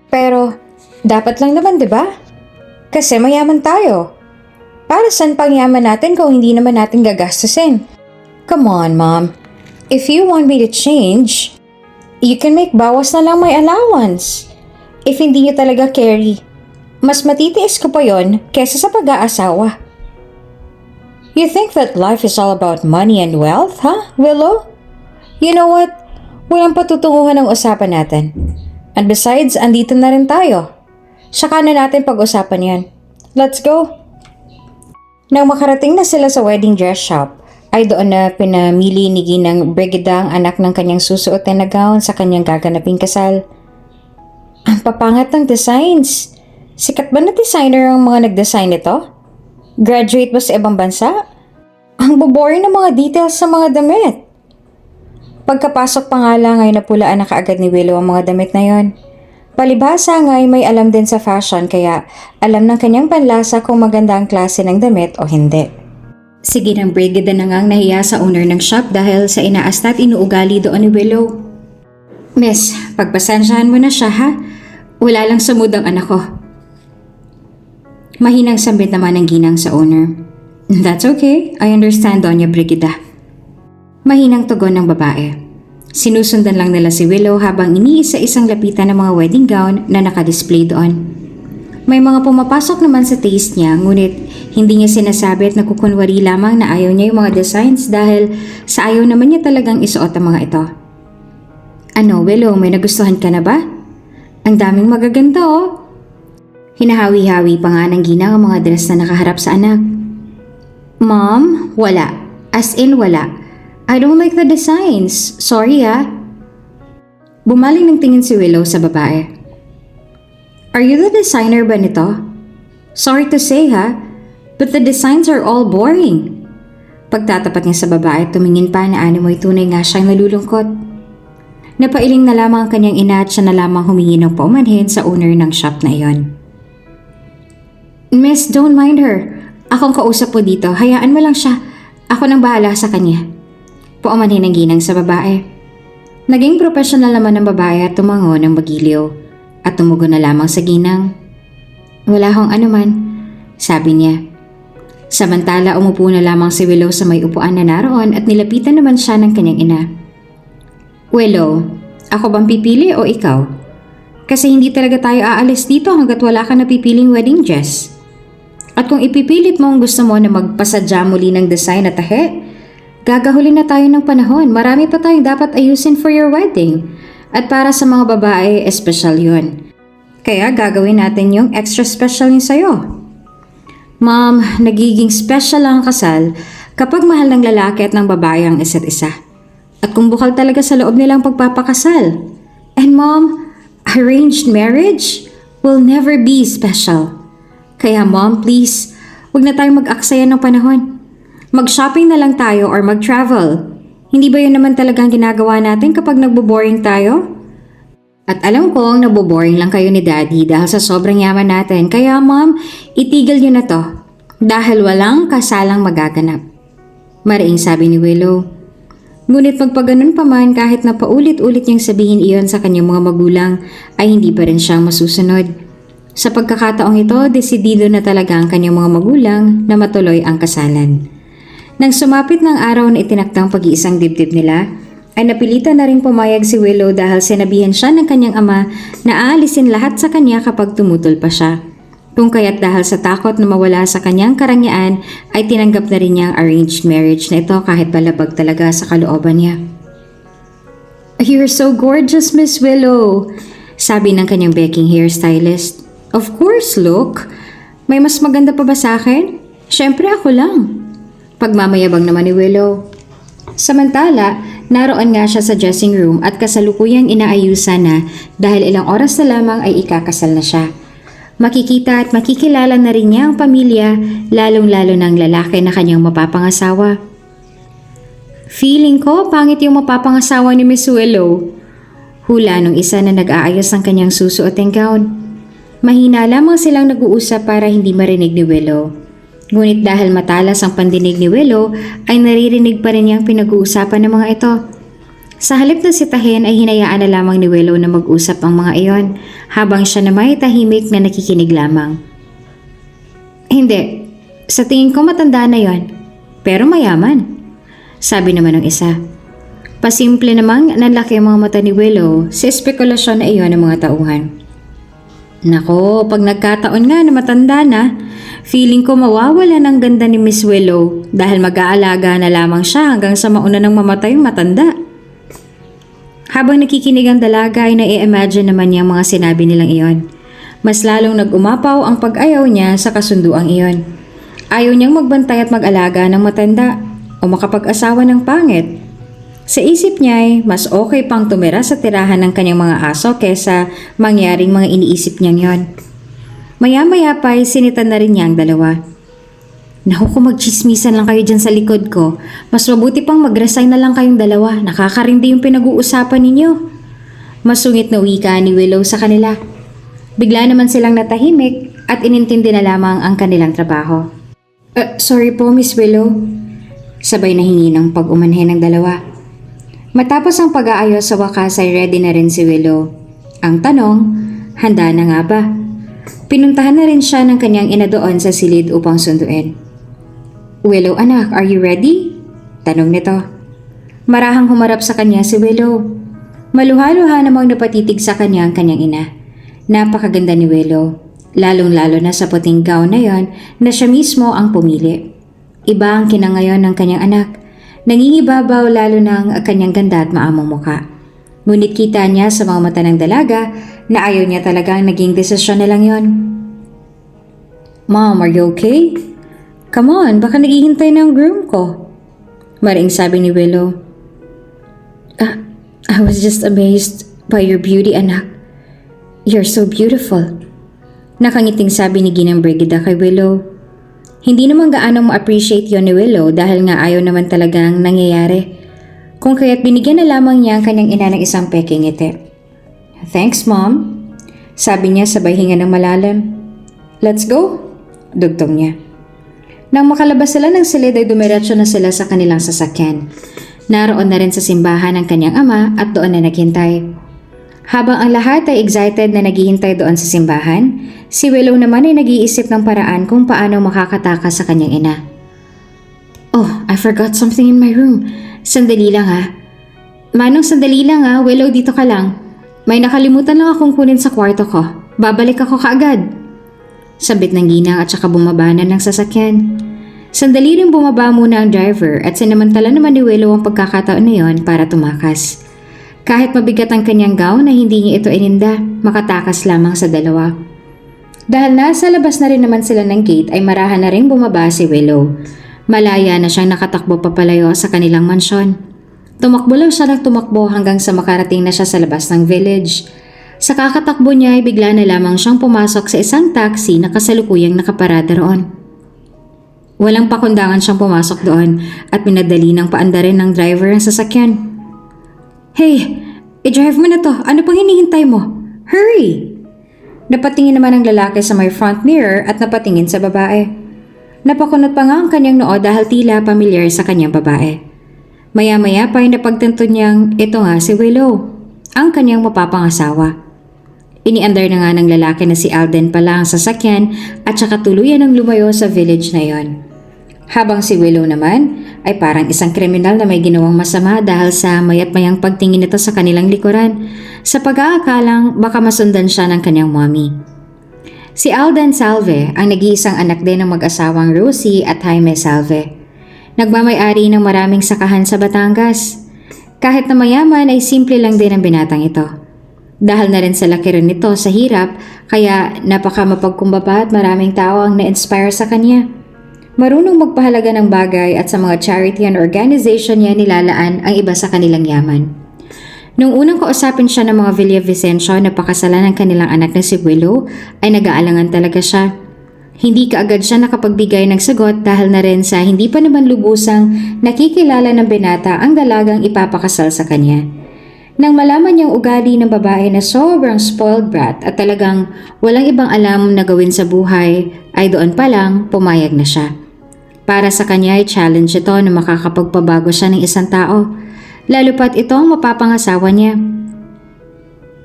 Pero, dapat lang naman, diba? Kasi mayaman tayo. Para saan pang yaman natin kung hindi naman natin gagastusin? Come on, Mom. If you want me to change, you can make bawas na lang my allowance. If hindi niyo talaga carry, mas matitiis ko pa yon kesa sa pag-aasawa. You think that life is all about money and wealth, huh, Willow? You know what? Walang patutunguhan ang usapan natin. And besides, andito na rin tayo. Saka na natin pag-usapan yan. Let's go! Nang makarating na sila sa wedding dress shop, ay doon na pinamili ni Ginang Brigida ang anak ng kanyang susuotin na gown sa kanyang gaganaping kasal. Ang papangat ng designs. Sikat ba na designer ang mga nag-design nito? Graduate ba sa ibang bansa? Ang boboring ng mga details sa mga damit. Pagkapasok pa nga lang ay napulaan na kaagad ni Willow ang mga damit na yon. Palibhasa nga ay may alam din sa fashion kaya alam ng kanyang panlasa kung maganda ang klase ng damit o hindi. Sige ng Brigida na ngang nahiya sa owner ng shop dahil sa inaasta at inuugali doon ni Willow. Miss, pagpasensyahan mo na siya ha? Wala lang sa mood ang anak ko. Mahinang sambit naman ang ginang sa owner. That's okay, I understand, Doña Brigida. Mahinang tugon ng babae. Sinusundan lang nila si Willow habang iniisa-isang lapitan ng mga wedding gown na nakadisplay doon. May mga pumapasok naman sa taste niya, ngunit hindi niya sinasabi at nakukunwari lamang na ayaw niya yung mga designs dahil sa ayaw naman niya talagang isuot ang mga ito. Ano, Willow, may nagustuhan ka na ba? Ang daming magaganda oh. Hinahawi-hawi pa nga ng ginang ang mga dress na nakaharap sa anak. Mom, wala. As in wala. I don't like the designs. Sorry ah. Bumaling ng tingin si Willow sa babae. Are you the designer ba nito? Sorry to say ha, but the designs are all boring. Pagtatapat niya sa babae, tumingin pa na animoy tunay nga siyang nalulungkot. Napailing na lamang ang kanyang ina at siya na lamang humingi ng paumanhin sa owner ng shop na iyon. Miss, don't mind her. Akong kausap po dito, hayaan mo lang siya. Ako nang bahala sa kanya. Paumanhin ang ginang sa babae. Naging professional naman ang babae at tumango ng magiliw at tumugon na lamang sa ginang. Wala hong anuman, sabi niya. Samantala umupo na lamang si Willow sa may upuan na naroon at nilapitan naman siya ng kanyang ina. Willow, ako bang pipili o ikaw? Kasi hindi talaga tayo aalis dito hanggat wala ka napipiling wedding dress. At kung ipipilit mo ang gusto mo na magpasadya muli ng design at tahe, gagahuli na tayo ng panahon. Marami pa tayong dapat ayusin for your wedding. At para sa mga babae, espesyal yun. Kaya gagawin natin yung extra special yung sa'yo. Mom, nagiging special ang kasal kapag mahal ng lalaki at ng babae ang isa't isa. At kung bukal talaga sa loob nilang pagpapakasal. And Mom, arranged marriage will never be special. Kaya Mom, please, huwag na tayong mag-aksaya ng panahon. Mag-shopping na lang tayo or mag-travel. Hindi ba yun naman talagang ginagawa natin kapag nagbo-boring tayo? At alam kong nagbo-boring lang kayo ni Daddy dahil sa sobrang yaman natin. Kaya Mom, itigil nyo na to. Dahil walang kasalang magaganap. Mariing sabi ni Willow. Ngunit magpaganon pa man kahit na paulit-ulit niyang sabihin iyon sa kanyang mga magulang ay hindi pa rin siyang masusunod. Sa pagkakataong ito, desidido na talaga ang kanyang mga magulang na matuloy ang kasalan. Nang sumapit ng araw na itinaktang pag-iisang dibdib nila, ay napilitan na rin pumayag si Willow dahil sinabihan siya ng kanyang ama na aalisin lahat sa kanya kapag tumutol pa siya. Kung kaya't dahil sa takot na mawala sa kanyang karangyaan, ay tinanggap na rin niya ang arranged marriage na ito kahit balabag talaga sa kalooban niya. You're so gorgeous, Miss Willow, sabi ng kanyang baking hairstylist. Of course, look. May mas maganda pa ba sa akin? Siyempre ako lang. Pagmamayabang naman ni Willow. Samantala, naroon nga siya sa dressing room at kasalukuyang inaayusan na dahil ilang oras na lamang ay ikakasal na siya. Makikita at makikilala na rin niya ang pamilya, lalong-lalo ng lalaki na kanyang mapapangasawa. Feeling ko, pangit yung mapapangasawa ni Miss Willow. Hula nung isa na nag-aayos ng kanyang susuoting gown. Mahina lamang silang nag-uusap para hindi marinig ni Willow. Ngunit dahil matalas ang pandinig ni Willow, ay naririnig pa rin niyang pinag-uusapan ng mga ito. Sa halip na sitahin ay hinayaan na lamang ni Willow na mag-usap ang mga iyon, habang siya na may tahimik na nakikinig lamang. Hindi, sa tingin ko matanda na yon, pero mayaman, sabi naman ng isa. Pasimple namang nalaki ang mga mata ni Willow sa espekulasyon na iyon ng mga tauhan. Nako, pag nagkataon nga na matanda na, feeling ko mawawala ng ganda ni Miss Willow dahil mag-aalaga na lamang siya hanggang sa mauna ng mamatay yung matanda. Habang nakikinig ang dalaga ay nai-imagine naman niya ang mga sinabi nilang iyon. Mas lalong nag-umapaw ang pag-ayaw niya sa kasunduang iyon. Ayaw niyang magbantay at mag-alaga ng matanda o makapag-asawa ng pangit. Sa isip niya ay mas okay pang tumira sa tirahan ng kanyang mga aso kesa mangyaring mga iniisip niyang yon. Maya-maya pa ay sinitan na rin niya ang dalawa. Naku, kung magchismisan lang kayo dyan sa likod ko, mas mabuti pang mag-resign na lang kayong dalawa. Nakakarindi yung pinag-uusapan ninyo. Masungit na wika ni Willow sa kanila. Bigla naman silang natahimik at inintindi na lamang ang kanilang trabaho. Sorry po, Miss Willow. Sabay na hingi ng pag-umanhin ng dalawa. Matapos ang pag-aayos sa wakas ay ready na rin si Willow. Ang tanong, handa na nga ba? Pinuntahan na rin siya ng kanyang ina doon sa silid upang sunduin. Willow anak, are you ready? Tanong nito. Marahang humarap sa kanya si Willow. Maluha-luha namang napatitig sa kanya ang kanyang ina. Napakaganda ni Willow, lalong-lalo na sa puting gown na yon na siya mismo ang pumili. Iba ang kinangayon ng kanyang anak. Nangingibabaw lalo ng kanyang ganda at maamong muka. Ngunit kita niya sa mga mata ng dalaga na ayaw niya talagang naging desisyon na lang yon. Mom, are you okay? Come on, baka naghihintay na ang groom ko. Maring sabi ni Willow. I was just amazed by your beauty, anak. You're so beautiful. Nakangiting sabi ni Ginang Brigida kay Willow. Hindi naman gaano ma-appreciate yon ni Willow dahil nga ayaw naman talagang nangyayari. Kung kaya't binigyan na lamang niya ang kanyang ina ng isang peking ngiti. Thanks, Mom. Sabi niya sabay hinga ng malalim. Let's go. Dugtong niya. Nang makalabas sila ng silid ay dumiretso na sila sa kanilang sasakyan. Naroon na rin sa simbahan ang kanyang ama at doon na naghintay. Habang ang lahat ay excited na naghihintay doon sa simbahan, si Willow naman ay nag-iisip ng paraan kung paano makakatakas sa kanyang ina. Oh, I forgot something in my room. Sandali lang ha. Manong, sandali lang ha. Willow, dito ka lang. May nakalimutan lang akong kunin sa kwarto ko. Babalik ako kaagad. Sabit ng ginang at saka bumaba na ng sasakyan. Sandali rin bumaba muna ang driver at sinamantala naman ni Willow ang pagkakataon na yon para tumakas. Kahit mabigat ang kanyang gown na hindi niya ito ininda, makatakas lamang sa dalawa. Dahil nasa labas na rin naman sila ng gate ay marahan na rin bumaba si Willow. Malaya na siyang nakatakbo papalayo sa kanilang mansyon. Tumakbo lang siya ng tumakbo hanggang sa makarating na siya sa labas ng village. Sa kakatakbo niya ay bigla na lamang siyang pumasok sa isang taxi na kasalukuyang nakaparada roon. Walang pakundangan siyang pumasok doon at pinadali ng paandarin ng driver ang sasakyan. Hey, i-drive mo na to. Ano pang hinihintay mo? Hurry! Napatingin naman ang lalaki sa may front mirror at napatingin sa babae. Napakunot pa nga ang kanyang noo dahil tila pamilyar sa kanyang babae. Maya-maya pa ay napagtanto niyang ito nga si Willow, ang kanyang mapapangasawa. Iniandar na nga ng lalaki na si Alden pala ang sasakyan at saka tuluyan ang lumayo sa village na yon. Habang si Willow naman ay parang isang kriminal na may ginawang masama dahil sa mayat-mayang pagtingin nito sa kanilang likuran sa pag-aakalang baka masundan siya ng kanyang mommy. Si Alden Salve ang nag-iisang anak din ng mag-asawang Rosie at Jaime Salve. Nagmamay-ari ng maraming sakahan sa Batangas. Kahit na mayaman ay simple lang din ang binatang ito. Dahil na rin sa laki rin nito sa hirap, kaya napaka mapagkumbaba at maraming tao ang na-inspire sa kanya. Marunong magpahalaga ng bagay at sa mga charity and organization niya nilalaan ang iba sa kanilang yaman. Nung unang kausapin siya ng mga Villavicencio na pakasalan ng kanilang anak na si Willow, ay nag-aalangan talaga siya. Hindi kaagad siya nakapagbigay ng sagot dahil na rin sa hindi pa naman lubusang nakikilala ng binata ang dalagang ipapakasal sa kanya. Nang malaman niyang ugali ng babae na sobrang spoiled brat at talagang walang ibang alam na gawin sa buhay, ay doon pa lang pumayag na siya. Para sa kanya ay challenge ito na makakapagpabago siya ng isang tao. Lalo pat ito ang mapapangasawa niya.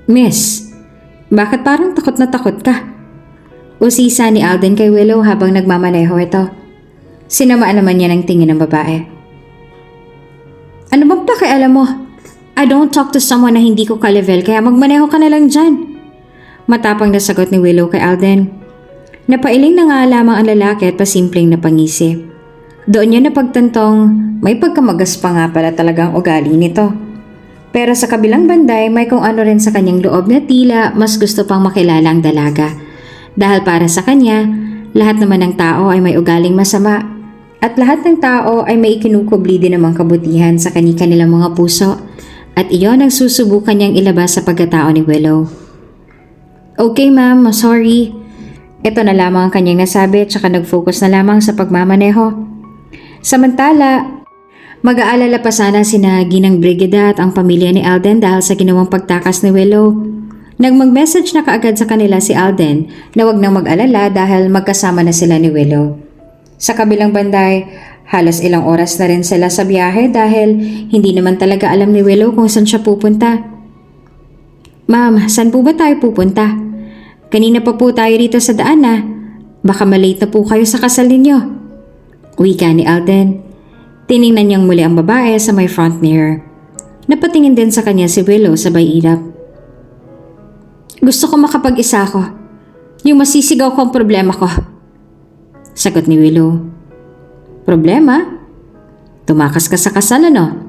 Miss, bakit parang takot na takot ka? Usisa ni Alden kay Willow habang nagmamaneho ito. Sinamaan naman niya ng tingin ng babae. Ano bang pakialam mo? I don't talk to someone na hindi ko ka-level kaya magmaneho ka na lang dyan. Matapang na sagot ni Willow kay Alden. Napailing na nga lamang ang lalaki at pasimpleng napangisi. Doon niya napagtantong may pagkamagas pa nga pala talagang ugali nito. Pero sa kabilang banday may kung ano rin sa kanyang loob na tila mas gusto pang makilala ang dalaga. Dahil para sa kanya, lahat naman ng tao ay may ugaling masama. At lahat ng tao ay may ikinukubli din namang kabutihan sa kanilang mga puso. At iyon ang susubukan niyang ilabas sa pagkatao ni Willow. Okay ma'am, sorry. Ito na lamang ang kanyang nasabi at saka nag-focus na lamang sa pagmamaneho. Samantala, mag-aalala pa sana sina Ginang Brigida at ang pamilya ni Alden dahil sa ginawang pagtakas ni Willow. Nang mag-message na kaagad sa kanila si Alden na wag nang mag-alala dahil magkasama na sila ni Willow. Sa kabilang banday, halos ilang oras na rin sila sa biyahe dahil hindi naman talaga alam ni Willow kung saan siya pupunta. Ma'am, saan po ba tayo pupunta? Kanina pa po tayo rito sa daan na. Baka malate na po kayo sa kasal ninyo. Wika ni Alden. Tiningnan niyang muli ang babae sa may front mirror. Napatingin din sa kanya si Willow sabay ilap. Gusto ko makapag-isa ako. Yung masisigaw ko ang problema ko. Sagot ni Willow. Problema? Tumakas ka sa kasal ano?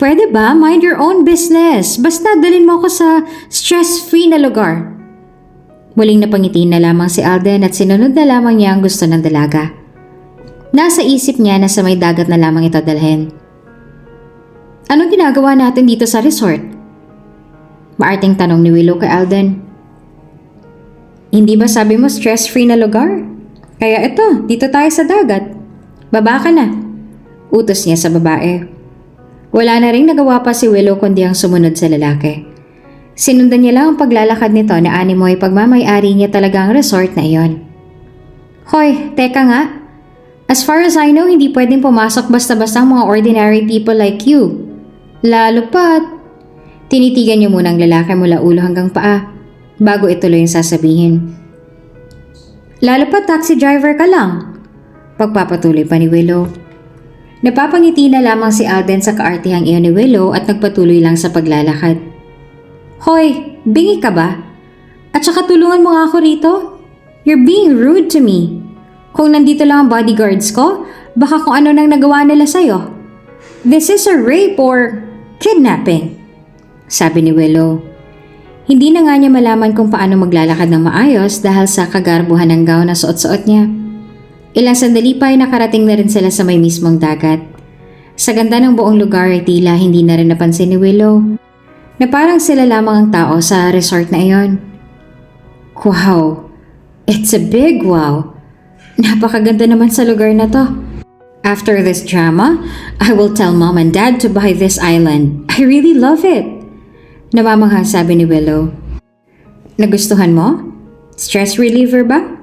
Pwede ba? Mind your own business. Basta dalhin mo ako sa stress-free na lugar. Muling napangitiin na lamang si Alden at sinunod na lamang niya ang gusto ng dalaga. Nasa isip niya na sa may dagat na lamang ito dalhin. Anong ginagawa natin dito sa resort? Maarting tanong ni Willow kay Alden. Hindi ba sabi mo stress-free na lugar? Kaya ito, dito tayo sa dagat. Baba ka na. Utos niya sa babae. Wala na ring nagawa pa si Willow kundi ang sumunod sa lalaki. Sinundan niya lang ang paglalakad nito na animo ay pagmamay-ari niya talaga ang resort na iyon. Hoy, teka nga. As far as I know, hindi pwedeng pumasok basta-basta ang mga ordinary people like you. Lalo pat, tinitigan niyo muna ang lalaki mula ulo hanggang paa bago ituloy yung sasabihin. Lalo pat taxi driver ka lang. Pagpapatuloy pa ni Willow. Napapangiti na lamang si Alden sa kaartihang iyon ni Willow at nagpatuloy lang sa paglalakad. Hoy, bingi ka ba? At saka tulungan mo nga ako rito? You're being rude to me. Kung nandito lang ang bodyguards ko, baka kung ano nang nagawa nila sa'yo. This is a rape or kidnapping, sabi ni Willow. Hindi na nga niya malaman kung paano maglalakad ng maayos dahil sa kagarbuhan ng gown na suot-suot niya. Ilang sandali pa ay nakarating na rin sila sa may mismong dagat. Sa ganda ng buong lugar ay tila hindi na rin napansin ni Willow na parang sila lamang ang tao sa resort na iyon. Wow! It's a big wow! Napakaganda naman sa lugar na to. After this drama, I will tell mom and dad to buy this island. I really love it. Namamangha sabi ni Willow. Nagustuhan mo? Stress reliever ba?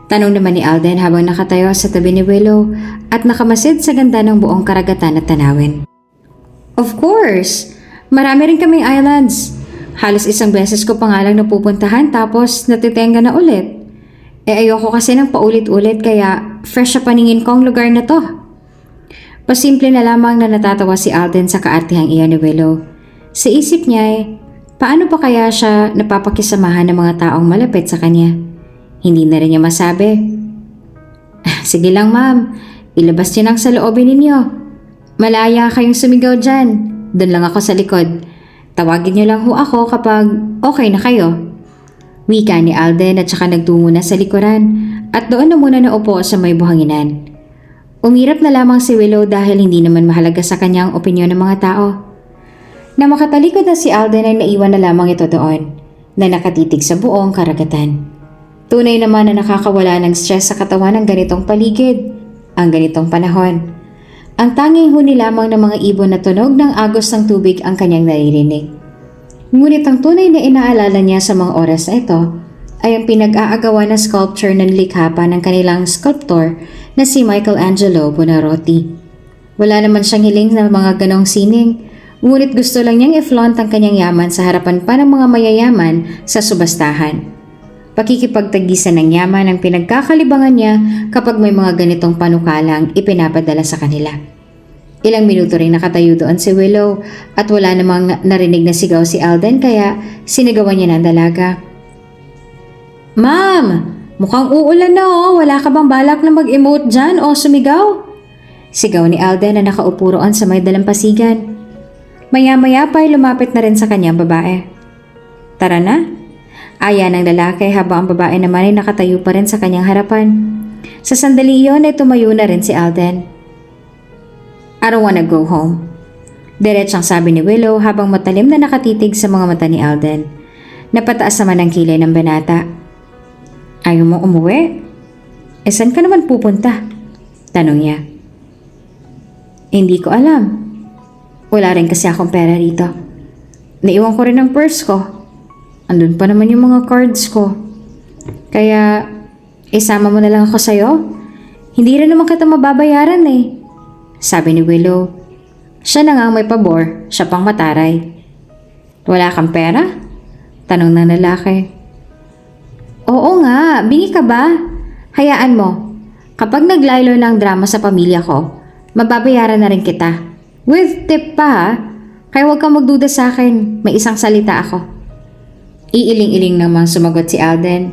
Tanong naman ni Alden habang nakatayo sa tabi ni Willow at nakamasid sa ganda ng buong karagatan at tanawin. Of course! Marami rin kaming islands. Halos isang beses ko pa nga lang napupuntahan tapos natitenga na ulit. Ayoko kasi ng paulit-ulit kaya fresh sa paningin ko ang lugar na to. Pasimple na lamang na natatawa si Alden sa kaartihang iyon ni Willow. Sa isip niya paano pa kaya siya napapakisamahan ng mga taong malapit sa kanya? Hindi na rin niya masabi. Sige lang ma'am, ilabas niyo lang sa loobin ninyo. Malaya kayong sumigaw dyan. Doon lang ako sa likod. Tawagin niyo lang ho ako kapag okay na kayo. Wika ni Alden at saka nagtungo na sa likuran at doon na muna naupo sa may buhanginan. Umirap na lamang si Willow dahil hindi naman mahalaga sa kanyang opinyon ng mga tao. Na makatalikod na si Alden ay naiwan na lamang ito doon na nakatitig sa buong karagatan. Tunay naman na nakakawala ng stress sa katawan ng ganitong paligid, ang ganitong panahon. Ang tanging huni lamang ng mga ibon na tunog ng agos ng tubig ang kanyang naririnig. Ngunit ang tunay na inaalala niya sa mga oras na ito ay ang pinag-aagawa na sculpture ng likha pa ng kanilang sculptor na si Michelangelo Buonarroti. Wala naman siyang hiling na mga ganong sining, ngunit gusto lang niyang i-flaunt ang kanyang yaman sa harapan pa ng mga mayayaman sa subastahan. Pakikipagtagisan ng yaman ang pinagkakalibangan niya kapag may mga ganitong panukalang ipinapadala sa kanila. Ilang minuto rin nakatayo doon si Willow at wala namang narinig na sigaw si Alden kaya sinigawan niya ng dalaga. Ma'am! Mukhang uulan na oh! Wala ka bang balak na mag-emote dyan o sumigaw? Sigaw ni Alden na nakaupo roon sa may dalampasigan. Maya-maya pa ay lumapit na rin sa kanyang babae. Tara na! Aya ng lalaki habang ang babae naman ay nakatayo pa rin sa kanyang harapan. Sa sandali iyon ay tumayo na rin si Alden. I don't wanna go home. Diretsang sabi ni Willow habang matalim na nakatitig sa mga mata ni Alden. Napataas naman ang kilay ng banata. Ayaw mo umuwi? Saan ka naman pupunta? Tanong niya. Hindi ko alam. Wala rin kasi akong pera rito. Naiwan ko rin ang purse ko. Andun pa naman yung mga cards ko. Kaya, isama mo na lang ako sa'yo? Hindi rin naman kita mababayaran eh. Sabi ni Willow. Siya na nga may pabor, siya pang mataray. Wala kang pera? Tanong ng lalaki. Oo nga, bingi ka ba? Hayaan mo. Kapag naglaylo ng drama sa pamilya ko, Mababayaran na rin kita. With tip pa ha. Kaya huwag kang magduda sa akin. May isang salita ako. Iiling-iling namang sumagot si Alden.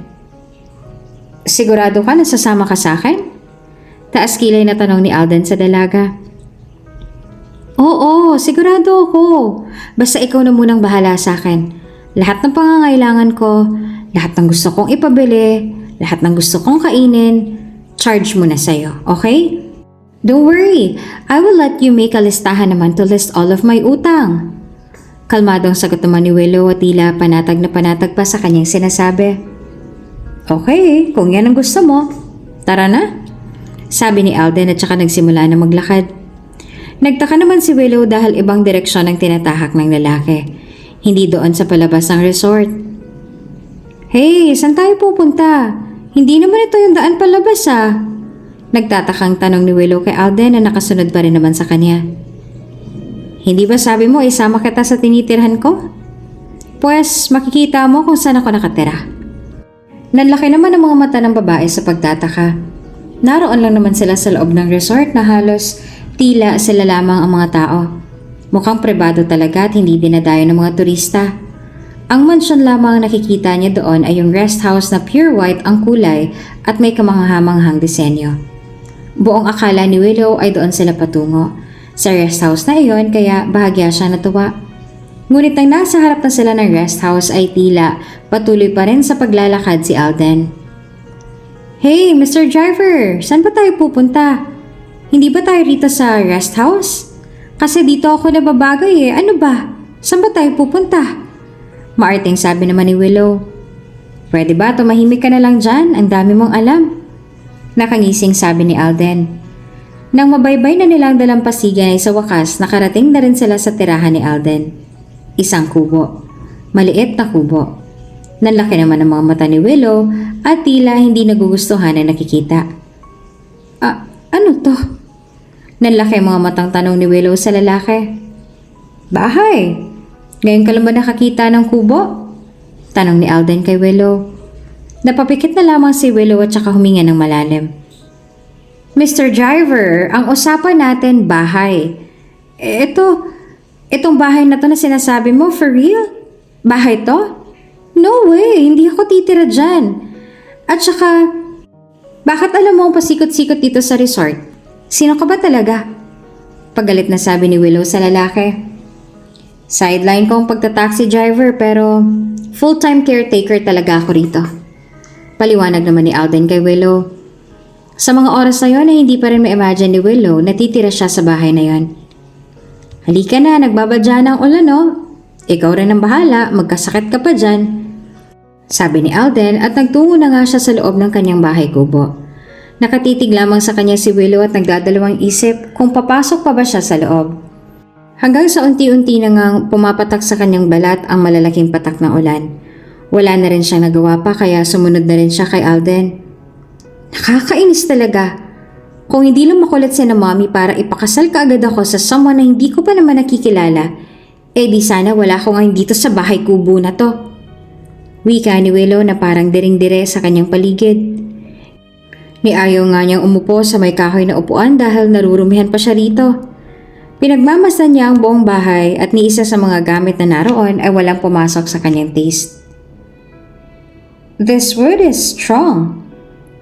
Sigurado ka na sasama ka sa akin? Taas kilay na tanong ni Alden sa dalaga. Oo, sigurado ako. Basta ikaw na munang bahala sa akin. Lahat ng pangangailangan ko, lahat ng gusto kong ipabili, lahat ng gusto kong kainin, charge mo na sa'yo, okay? Don't worry, I will let you make a listahan naman to list all of my utang. Kalmadong sagot naman ni Willow at tila panatag na panatag pa sa kanyang sinasabi. Okay, kung yan ang gusto mo, tara na. Sabi ni Alden at saka nagsimula na maglakad. Nagtaka naman si Willow dahil ibang direksyon ang tinatahak ng lalaki. Hindi doon sa palabas ng resort. Hey, saan tayo pupunta? Hindi naman ito yung daan palabas ah. Nagtatakang tanong ni Willow kay Alden na nakasunod pa rin naman sa kanya. Hindi ba sabi mo isama kita sa tinitirhan ko? Pues makikita mo kung saan ako nakatira. Nanlaki naman ang mga mata ng babae sa pagtataka. Naroon lang naman sila sa loob ng resort na halos tila sila lamang ang mga tao. Mukhang pribado talaga at hindi dinadayo ng mga turista. Ang mansyon lamang ang nakikita niya doon ay yung rest house na pure white ang kulay at may kamanghamanghang disenyo. Buong akala ni Willow ay doon sila patungo sa rest house na iyon kaya bahagya siya natuwa. Ngunit nang nasa harap na sila ng rest house ay tila patuloy pa rin sa paglalakad si Alden. Hey, Mr. Driver! Saan ba tayo pupunta? Hindi ba tayo rito sa rest house? Kasi dito ako nababagay eh. Ano ba? Saan ba tayo pupunta? Maarting sabi naman ni Willow. Pwede ba tumahimik ka na lang dyan? Ang dami mong alam. Nakangising sabi ni Alden. Nang mabaybay na nilang dalampasigan ay sa wakas nakarating na rin sila sa tirahan ni Alden. Isang kubo. Maliit na kubo. Nanlaki naman ang mga mata ni Willow at tila hindi nagugustuhan ang nakikita. Ano to? Nanlaki ang mga matang tanong ni Willow sa lalaki. Bahay! Ngayon ka lang ba nakakita ng kubo? Tanong ni Alden kay Willow. Napapikit na lamang si Willow at saka huminga ng malalim. Mr. Driver, ang usapan natin bahay. Itong bahay na to na sinasabi mo, for real? Bahay to? No way, hindi ako titira dyan. At saka, bakit alam mo ang pasikot-sikot dito sa resort? Sino ka ba talaga? Pagalit na sabi ni Willow sa lalaki. Sideline ko ang pagta-taxi driver pero full-time caretaker talaga ako rito. Paliwanag naman ni Alden kay Willow. Sa mga oras na yon ay hindi pa rin ma-imagine ni Willow na titira siya sa bahay na yon. Halika na, nagbabadya na ang ulan no? Ikaw rin ang bahala, magkasakit ka pa dyan. Sabi ni Alden at nagtungo na nga siya sa loob ng kanyang bahay kubo. Nakatitig lamang sa kanya si Willow at nagdadalawang isip kung papasok pa ba siya sa loob. Hanggang sa unti-unti na ngang pumapatak sa kanyang balat ang malalaking patak ng ulan. Wala na rin siyang nagawa pa kaya sumunod na rin siya kay Alden. Nakakainis talaga. Kung hindi lang makulit si na mommy para ipakasal ka agad ako sa someone na hindi ko pa naman nakikilala, di sana wala ko ngayon dito sa bahay kubo na to. Wika ni Willow na parang diring-dire sa kanyang paligid. Niayaw nga niyang umupo sa may kahoy na upuan dahil narurumihan pa siya rito. Pinagmamasdan niya ang buong bahay at ni isa sa mga gamit na naroon ay walang pumasok sa kanyang taste. This wood is strong.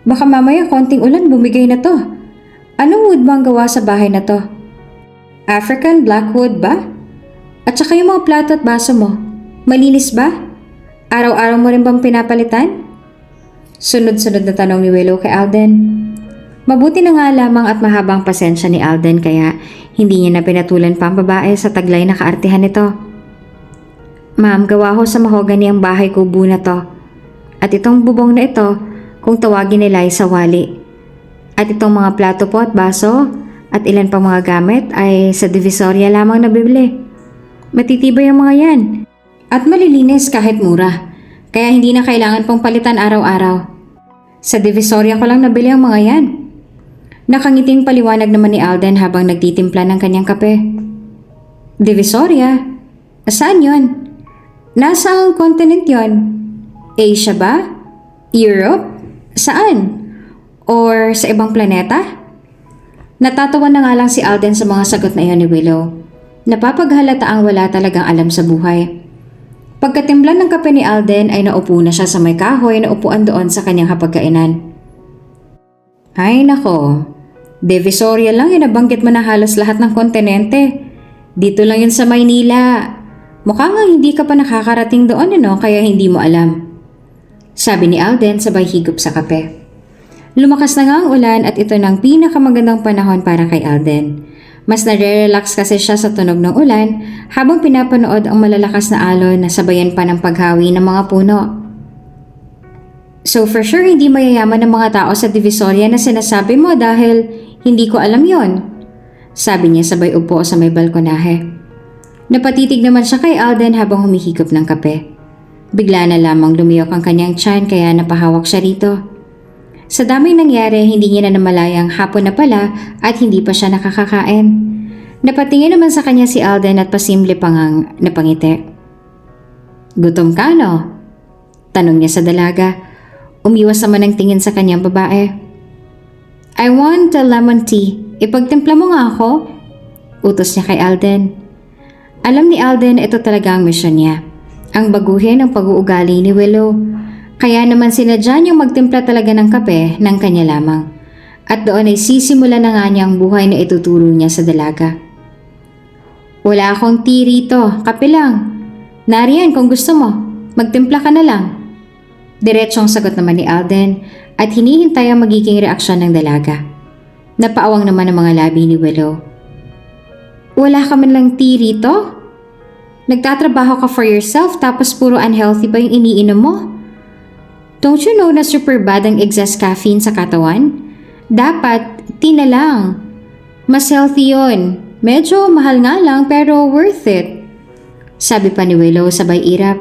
Baka mamaya konting ulan bumigay na to. Anong wood ba ang gawa sa bahay na to? African blackwood ba? At saka yung mga plato at baso mo, malinis ba? Araw-araw mo rin bang pinapalitan? Sunod-sunod na tanong ni Willow kay Alden. Mabuti na nga lamang at mahabang pasensya ni Alden kaya hindi niya na pinatulan pa ang babae sa taglay na kaartihan nito. Ma'am, gawa ho sa mahogany ang bahay kubo na to. At itong bubong na ito, kung tawagin nila ay sawali. At itong mga plato po at baso at ilan pang mga gamit ay sa Divisoria lamang nabibili. Matitibay ang mga yan. At malilinis kahit mura. Kaya hindi na kailangan pong palitan araw-araw. Sa Divisoria ko lang nabili ang mga yan. Nakangiting paliwanag naman ni Alden habang nagtitimpla ng kanyang kape. Divisoria? Saan yon? Nasa ang continent yon? Asia ba? Europe? Saan? Or sa ibang planeta? Natatawa na nga lang si Alden sa mga sagot na iyon ni Willow. Napapaghalata ang wala talagang alam sa buhay. Pagkatimpla ng kape ni Alden ay naupo na siya sa may kahoy na upuan doon sa kanyang hapagkainan. Ay nako, Divisoria lang yung nabanggit mo na halos lahat ng kontinente. Dito lang yun sa Maynila. Mukha nga hindi ka pa nakakarating doon kaya hindi mo alam. Sabi ni Alden sabay higop sa kape. Lumakas na nga ang ulan at ito ng pinakamagandang panahon para kay Alden. Mas nare-relax kasi siya sa tunog ng ulan habang pinapanood ang malalakas na alon na sabayan pa ng paghawi ng mga puno. So for sure hindi mayayaman ng mga tao sa Divisoria na sinasabi mo dahil hindi ko alam yon. Sabi niya sabay upo sa may balkonahe. Napatitig naman siya kay Alden habang humihigop ng kape. Bigla na lamang lumiyok ang kanyang tiyan kaya napahawak siya rito. Sa daming nangyari, hindi niya na namalayang hapon na pala at hindi pa siya nakakakain. Napatingin naman sa kanya si Alden at pasimple pa ngang napangiti. Gutom ka no? Tanong niya sa dalaga. Umiwas naman ang tingin sa kanyang babae. I want a lemon tea. Ipagtimpla mo nga ako? Utos niya kay Alden. Alam ni Alden ito talaga ang misyon niya. Ang baguhin ang pag-uugali ni Willow. Kaya naman sinadya niyang magtimpla talaga ng kape ng kanya lamang. At doon ay sisimula na nga niya ang buhay na ituturo niya sa dalaga. Wala akong tea rito, kape lang. Nariyan kung gusto mo, magtimpla ka na lang. Diretsong sagot naman ni Alden at hinihintay ang magiging reaksyon ng dalaga. Napaawang naman ang mga labi ni Willow. Wala ka man lang tea rito? Nagtatrabaho ka for yourself tapos puro unhealthy ba yung iniinom mo? Don't you know na super bad ang excess caffeine sa katawan? Dapat, tea na lang. Mas healthy yun. Medyo mahal nga lang pero worth it. Sabi pa ni Willow sabay irap.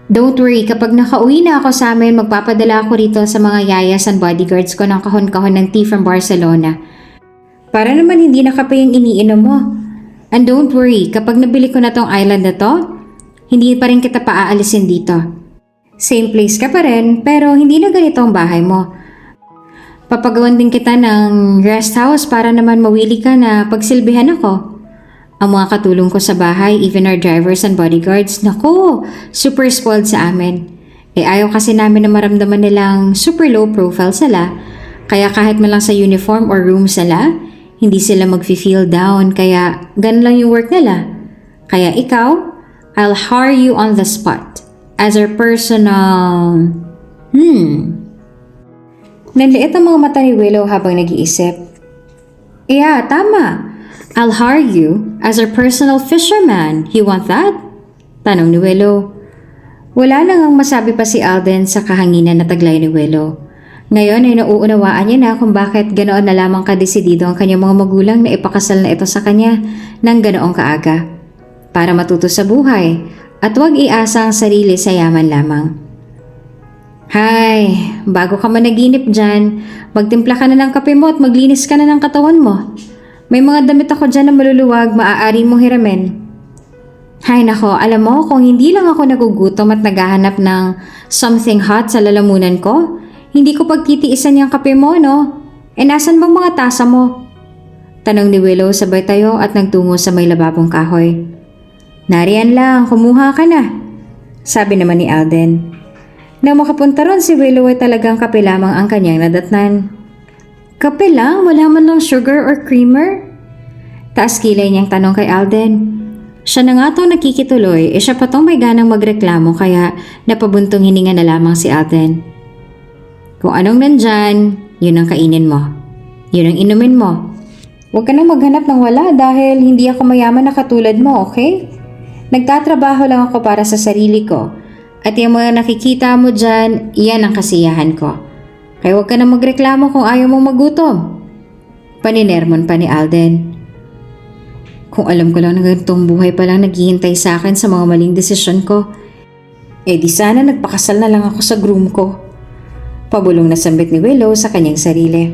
Don't worry, kapag nakauwi na ako sa amin, magpapadala ako rito sa mga yayas and bodyguards ko ng kahon-kahon ng tea from Barcelona. Para naman hindi na kape yung iniinom mo. And don't worry, kapag nabili ko na tong island na to, hindi pa rin kita paaalisin dito. Same place ka pa rin, pero hindi na ganito ang bahay mo. Papagawan din kita ng rest house para naman mawili ka na pagsilbihan ako. Ang mga katulong ko sa bahay, even our drivers and bodyguards, naku, super spoiled sa amin. Ayaw kasi namin na maramdaman nilang super low profile sila, kaya kahit man lang sa uniform or room sila, hindi sila mag-feel down, kaya ganun lang yung work nila. Kaya ikaw, I'll hire you on the spot. As our personal... Nanliit ang mga mata ni Willow habang nag-iisip. Yeah, tama. I'll hire you as our personal fisherman. You want that? Tanong ni Willow. Wala nang ang masabi pa si Alden sa kahanginan na taglay ni Willow. Ngayon ay nauunawaan niya na kung bakit ganoon na lamang kadesidido ang kanyang mga magulang na ipakasal na ito sa kanya ng ganoong kaaga. Para matuto sa buhay at huwag iasa ang sarili sa yaman lamang. Hay, bago ka managinip dyan, magtimpla ka na ng kape mo at maglinis ka na ng katawan mo. May mga damit ako dyan na maluluwag, maaari mong hiramin. Hay nako, alam mo, kung hindi lang ako nagugutom at naghahanap ng something hot sa lalamunan ko, hindi ko pagtitiisan yung kape mo, no? Nasan bang mga tasa mo? Tanong ni Willow sabay tayo at nagtungo sa may lababong kahoy. Nariyan lang, kumuha ka na. Sabi naman ni Alden. Nang makapunta ron si Willow ay talagang kape lamang ang kanyang nadatnan. Kape lang? Wala man lang sugar or creamer? Taas kilay niyang tanong kay Alden. Siya na nga itong nakikituloy, siya pa tong may ganang magreklamo kaya napabuntong hininga na lamang si Alden. Kung anong nandyan, yun ang kainin mo. Yun ang inumin mo. Huwag ka nang maghanap ng wala dahil hindi ako mayaman na katulad mo, okay? Nagtatrabaho lang ako para sa sarili ko. At yung mga nakikita mo dyan, iyan ang kasiyahan ko. Kaya huwag ka na magreklamo kung ayaw mong magutom. Paninermon pa ni Alden. Kung alam ko lang na ganitong buhay pa lang naghihintay sa akin sa mga maling desisyon ko, di sana nagpakasal na lang ako sa groom ko. Pabulong na sambit ni Willow sa kanyang sarili.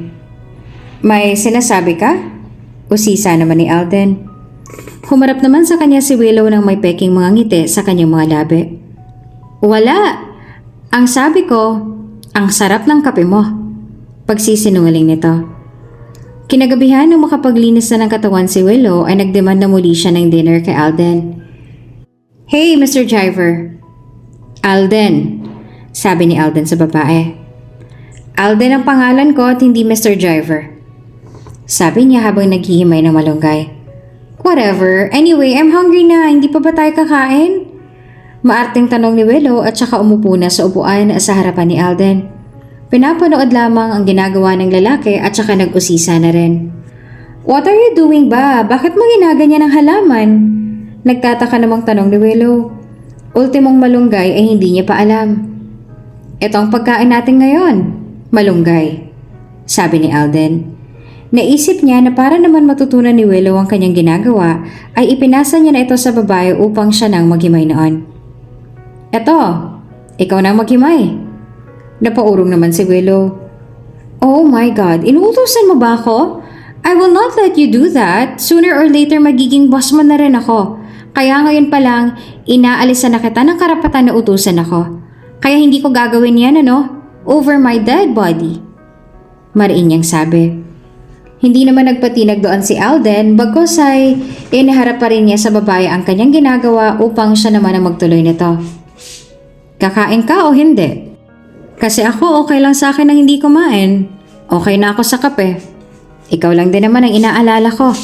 May sinasabi ka? Usisa naman ni Alden. Humarap naman sa kanya si Willow nang may peking mga ngiti sa kanyang mga labi. Wala. Ang sabi ko, ang sarap ng kape mo. Pagsisinungaling nito. Kinagabihan nang makapaglinis na ng katawan si Willow ay nagdemand na muli siya ng dinner kay Alden. "Hey, Mr. Driver." "Alden," sabi ni Alden sa babae. "Alden ang pangalan ko at hindi Mr. Driver," sabi niya habang naghihimay ng malunggay. "Whatever. Anyway, I'm hungry na. Hindi pa ba tayo kakain?" Maarting tanong ni Willow at saka umupo na sa upuan sa harapan ni Alden. Pinapanood lamang ang ginagawa ng lalaki at saka nag-usisa na rin. "What are you doing ba? Bakit mo ginaganyan ang halaman?" Nagtataka namang tanong ni Willow. Ultimong malunggay ay hindi niya pa alam. "Ito ang pagkain natin ngayon, malunggay," sabi ni Alden. Naisip niya na para naman matutunan ni Willow ang kanyang ginagawa ay ipinasa niya na ito sa babae upang siya nang maghimay noon. "Eto, ikaw nang maghimay." Napaurong naman si Willow. "Oh my God, inuutusan mo ba ako? I will not let you do that. Sooner or later magiging boss mo na rin ako. Kaya ngayon pa lang, inaalisan na kita ng karapatan na utusan ako. Kaya hindi ko gagawin yan, ano? Over my dead body." Mariin niyang sabi. Hindi naman nagpatinag doon si Alden, bagkus ay iniharap pa rin niya sa babae ang kanyang ginagawa upang siya naman ang magtuloy nito. "Kakain ka o hindi? Kasi ako okay lang sa akin na hindi kumain. Okay na ako sa kape. Ikaw lang din naman ang inaalala ko."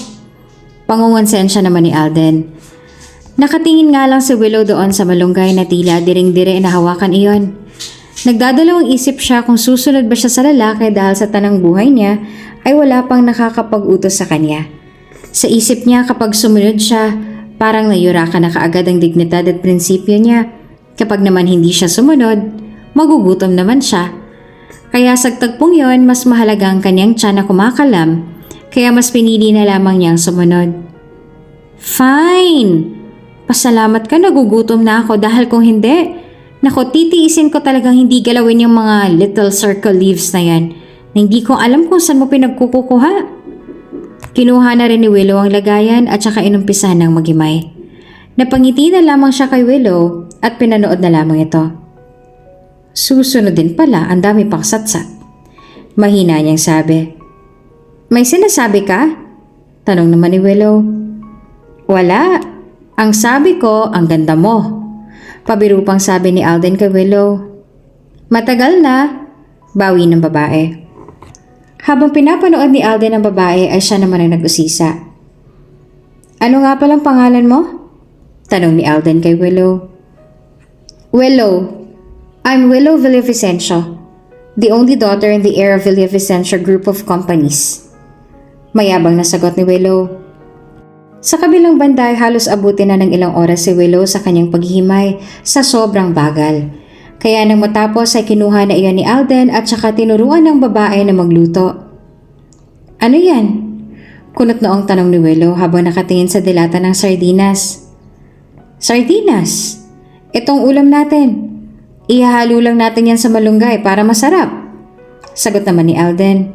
Pangungonsensya naman ni Alden. Nakatingin nga lang si Willow doon sa malunggay na tila diring-dire na hawakan iyon. Nagdadalawang isip siya kung susunod ba siya sa lalaki dahil sa tanang buhay niya ay wala pang nakakapag-utos sa kanya. Sa isip niya kapag sumunod siya, parang nayurakan na kaagad ang dignidad at prinsipyo niya. Kapag naman hindi siya sumunod, magugutom naman siya. Kaya sa tagpong yon, mas mahalaga ang kanyang tiyan na kumakalam, kaya mas pinili na lamang niyang sumunod. "Fine! Pasalamat ka, nagugutom na ako dahil kung hindi, nako titiisin ko talagang hindi galawin yung mga little circle leaves na yan na hindi ko alam kung saan mo pinagkukuha." Kinuha na rin ni Willow ang lagayan at saka inumpisahan ng maghimay. Napangiti na lamang siya kay Willow at pinanood na lamang ito. Susunod din pala, ang dami pang satsat. Mahina niyang sabi. "May sinasabi ka?" Tanong naman ni Willow. "Wala. Ang sabi ko, ang ganda mo." Pabiro pang sabi ni Alden kay Willow. "Matagal na," bawi ng babae. Habang pinapanood ni Alden ang babae ay siya naman ang nag-usisa. "Ano nga palang pangalan mo?" Tanong ni Alden kay Willow. "Willow. I'm Willow Villavicencio, the only daughter and the heir of Villavicencio Group of Companies." Mayabang na sagot ni Willow. Sa kabilang banda ay halos abutin na ng ilang oras si Willow sa kanyang paghihimay sa sobrang bagal. Kaya nang matapos ay kinuha na iyon ni Alden at saka tinuruan ng babae na magluto. "Ano yan?" Kunot noong tanong ni Willow habang nakatingin sa dilata ng sardinas. "Sardinas? Itong ulam natin. Ihahalo lang natin yan sa malunggay para masarap," sagot naman ni Alden.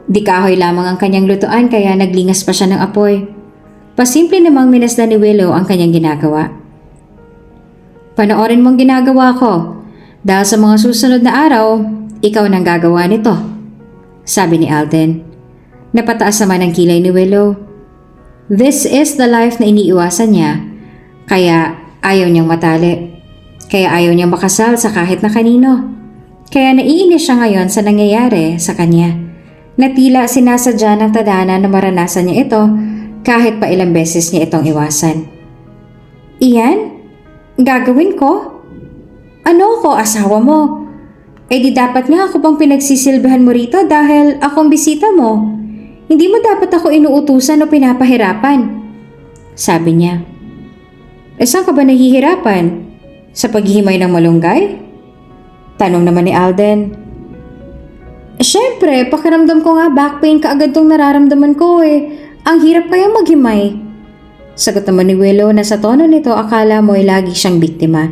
Di kahoy lamang ang kanyang lutuan kaya naglingas pa siya ng apoy. Pasimple namang minasdan ni Willow ang kanyang ginagawa. "Panoorin mong ginagawa ko. Dahil sa mga susunod na araw, ikaw nang gagawa nito," sabi ni Alden. Napataas naman ang kilay ni Willow. This is the life na iniiwasan niya, kaya ayaw niyang matali. Kaya ayaw niyang makasal sa kahit na kanino. Kaya naiinis siya ngayon sa nangyayari sa kanya. Na tila sinasadya ng tadhana na maranasan niya ito kahit pa ilang beses niya itong iwasan. "Iyan? Gagawin ko? Ano ko, asawa mo? Eh di dapat nga ako bang pinagsisilbihan mo rito dahil akong bisita mo? Hindi mo dapat ako inuutusan o pinapahirapan," sabi niya. "Eh saan ka ba nahihirapan? Sa paghihimay ng malunggay?" Tanong naman ni Alden. "Siyempre, pakiramdam ko nga back pain kaagad tong nararamdaman ko eh. Ang hirap kaya maghimay," sagot naman ni Willow na sa tono nito akala mo ay lagi siyang biktima.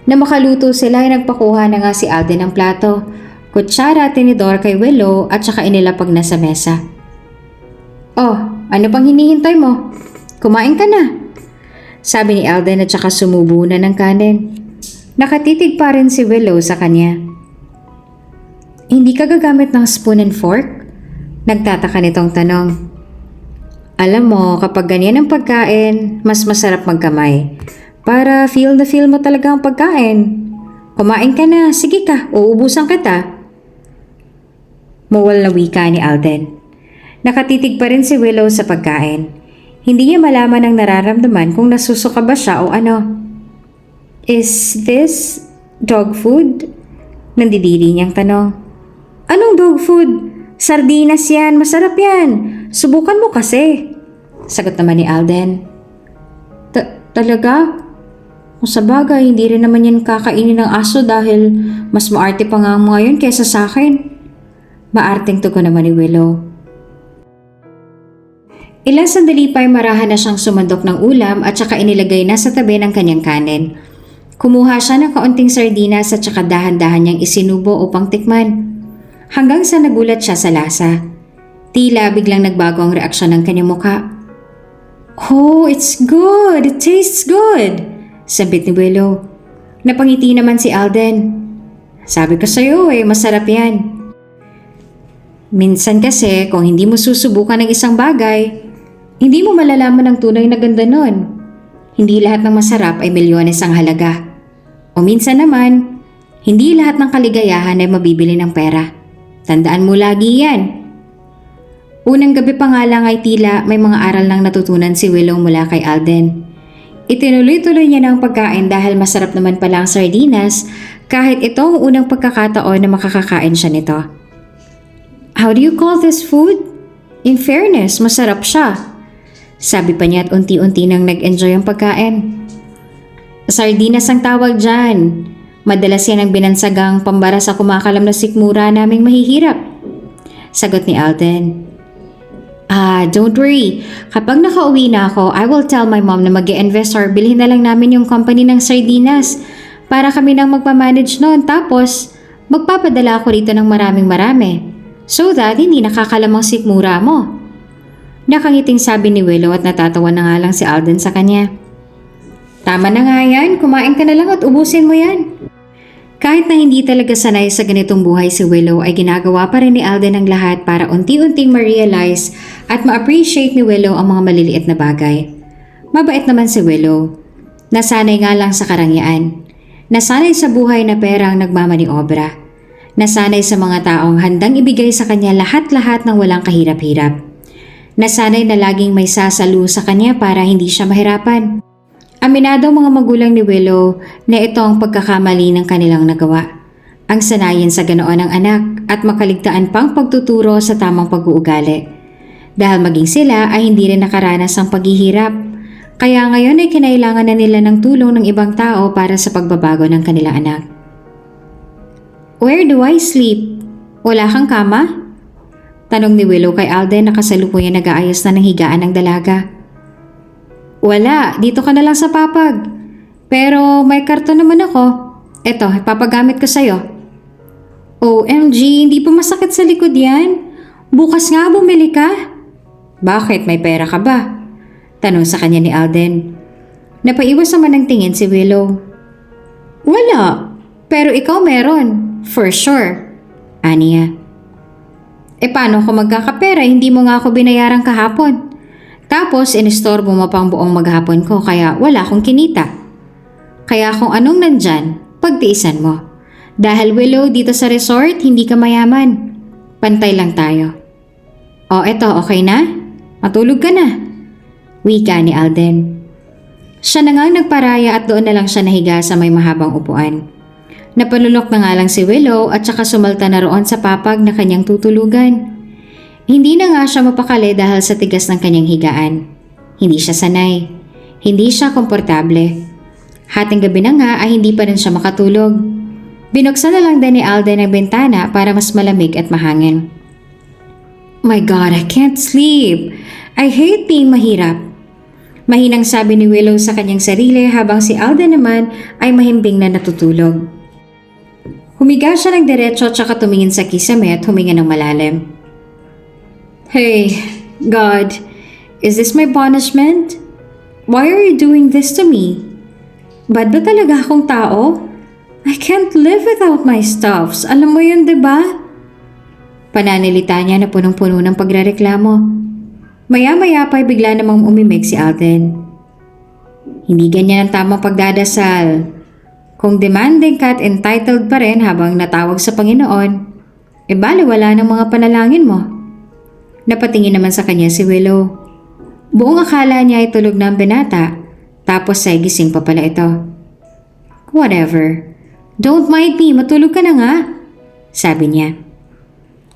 Na makaluto sila ay nagpakuha na nga si Alden ng plato, kutsara at tinidor kay Willow at saka inilapag na sa mesa. "Oh, ano pang hinihintay mo? Kumain ka na," sabi ni Alden at saka sumubo na ng kanin. Nakatitig pa rin si Willow sa kanya. "Hindi ka gagamit ng spoon and fork? Nagtataka nitong tanong. Alam mo, kapag ganyan ang pagkain, mas masarap magkamay. Para feel na feel mo talaga ang pagkain. Kumain ka na, sige ka, uubusan kita. Muwal na wika ni Alden. Nakatitig pa rin si Willow sa pagkain. Hindi niya malaman ang nararamdaman kung nasusuka ba siya o ano. Is this dog food? Nandidiri niyang tanong. Anong dog food? Sardinas yan, masarap yan. Subukan mo kasi. Sagot naman ni Alden. Talaga? Kung sa bagay, hindi rin naman yan kakainin ng aso dahil mas maarte pa nga mo ngayon kesa sa akin. Maarteng tugon naman ni Willow. Ilang sandali pa'y marahan na siyang sumandok ng ulam at saka inilagay na sa tabi ng kanyang kanin. Kumuha siya ng kaunting sardinas at saka dahan-dahan niyang isinubo upang tikman. Hanggang sa nagulat siya sa lasa. Tila biglang nagbago ang reaksyon ng kanyang mukha. Oh, it's good! It tastes good! Sambit ni Willow. Napangiti naman si Alden. Sabi ko sa'yo masarap yan. Minsan kasi kung hindi mo susubukan ng isang bagay, hindi mo malalaman ang tunay na ganda nun. Hindi lahat ng masarap ay milyones ang halaga. O minsan naman, hindi lahat ng kaligayahan ay mabibili ng pera. Tandaan mo lagi yan. Unang gabi pa nga lang ay tila may mga aral nang natutunan si Willow mula kay Alden. Itinuloy-tuloy niya na ang pagkain dahil masarap naman pala ang sardinas kahit ito ang unang pagkakataon na makakakain siya nito. How do you call this food? In fairness, masarap siya. Sabi pa niya at unti-unti nang nag-enjoy ang pagkain. Sardinas ang tawag dyan. Madalas yan ang binansagang pambara sa kumakalam na sikmura naming mahihirap. Sagot ni Alden. Don't worry. Kapag nakauwi na ako, I will tell my mom na mag-i-invest or bilhin na lang namin yung company ng sardinas para kami nang magpamanage noon. Tapos, magpapadala ako rito ng marami so that hindi nakakalamang sikmura mo. Nakangiting sabi ni Willow at natatawa na nga lang si Alden sa kanya. Tama na nga yan, kumain ka na lang at ubusin mo yan. Kahit na hindi talaga sanay sa ganitong buhay si Willow ay ginagawa pa rin ni Alden ang lahat para unti-unting ma-realize at ma-appreciate ni Willow ang mga maliliit na bagay. Mabait naman si Willow. Nasanay nga lang sa karangyaan. Nasanay sa buhay na pera ang nagmamaniobra. Nasanay sa mga taong handang ibigay sa kanya lahat-lahat ng walang kahirap-hirap. Nasanay na laging may sasalo sa kanya para hindi siya mahirapan. Aminado ang mga magulang ni Willow na ito ang pagkakamali ng kanilang nagawa. Ang sanayin sa ganoon ng anak at makaligtaan pang pagtuturo sa tamang pag-uugali. Dahil maging sila ay hindi rin nakaranas ng paghihirap. Kaya ngayon ay kinailangan na nila ng tulong ng ibang tao para sa pagbabago ng kanilang anak. Where do I sleep? Wala kang kama? Tanong ni Willow kay Alden na kasalukuyan nag-aayos na ng higaan ng dalaga. Wala, dito ka na lang sa papag. Pero may karton naman ako. Eto, papagamit ko sa'yo. OMG, hindi pa masakit sa likod yan. Bukas nga bumili ka. Bakit, may pera ka ba? Tanong sa kanya ni Alden. Napaiwas naman ng tingin si Willow. Wala, pero ikaw meron. For sure. Aniya. Paano kung magkakapera, hindi mo nga ako binayaran kahapon? Tapos, inistorbo mo pang buong maghapon ko kaya wala akong kinita. Kaya kung anong nandyan, pagtiisan mo. Dahil Willow, dito sa resort, hindi ka mayaman. Pantay lang tayo. O eto, okay na? Matulog ka na. Wika ni Alden. Siya na nga nagparaya at doon na lang siya nahiga sa may mahabang upuan. Napalulok na nga lang si Willow at saka sumalta na roon sa papag na kanyang tutulugan. Hindi na nga siya mapakali dahil sa tigas ng kanyang higaan. Hindi siya sanay. Hindi siya komportable. Hating gabi na nga ay hindi pa rin siya makatulog. Binuksan na lang din ni Alden ang bintana para mas malamig at mahangin. My God, I can't sleep. I hate being mahirap. Mahinang sabi ni Willow sa kanyang sarili habang si Alden naman ay mahimbing na natutulog. Humiga siya ng diretso at saka tumingin sa kisame at huminga ng malalim. Hey, God, is this my punishment? Why are you doing this to me? Bad ba talaga akong tao? I can't live without my stuffs. Alam mo yun, diba? Pananalita niya na punong-puno ng pagrereklamo. Maya-maya pa'y bigla namang umimik si Alden. Hindi ganyan ang tamang pagdadasal. Kung demanding ka at entitled pa rin habang natawag sa Panginoon, baliwala ng mga panalangin mo. Napatingin naman sa kanya si Willow. Buong akala niya ay tulog na ang binata, tapos ay gising pa pala ito. Whatever. Don't mind me, matulog ka na nga, sabi niya.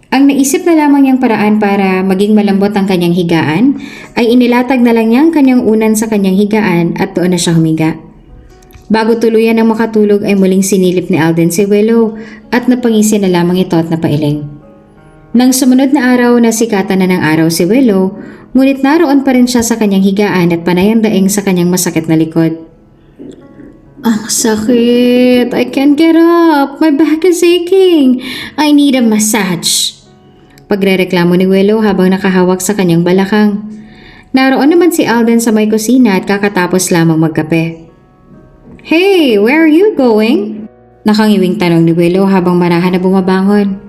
Ang naisip na lamang niyang paraan para maging malambot ang kanyang higaan ay inilatag na lang niya ang kanyang unan sa kanyang higaan at doon na siya humiga. Bago tuluyan ang makatulog ay muling sinilip ni Alden si Willow at napangisi na lamang ito at napailing. Nang sumunod na araw na sikatan na ng araw si Willow, ngunit naroon pa rin siya sa kanyang higaan at panayang daing sa kanyang masakit na likod. Ang sakit! I can't get up! My back is aching! I need a massage! Pagrereklamo ni Willow habang nakahawak sa kanyang balakang. Naroon naman si Alden sa may kusina at kakatapos lamang magkape. Hey, where are you going? Nakangiwing tanong ni Willow habang marahan na bumabangon.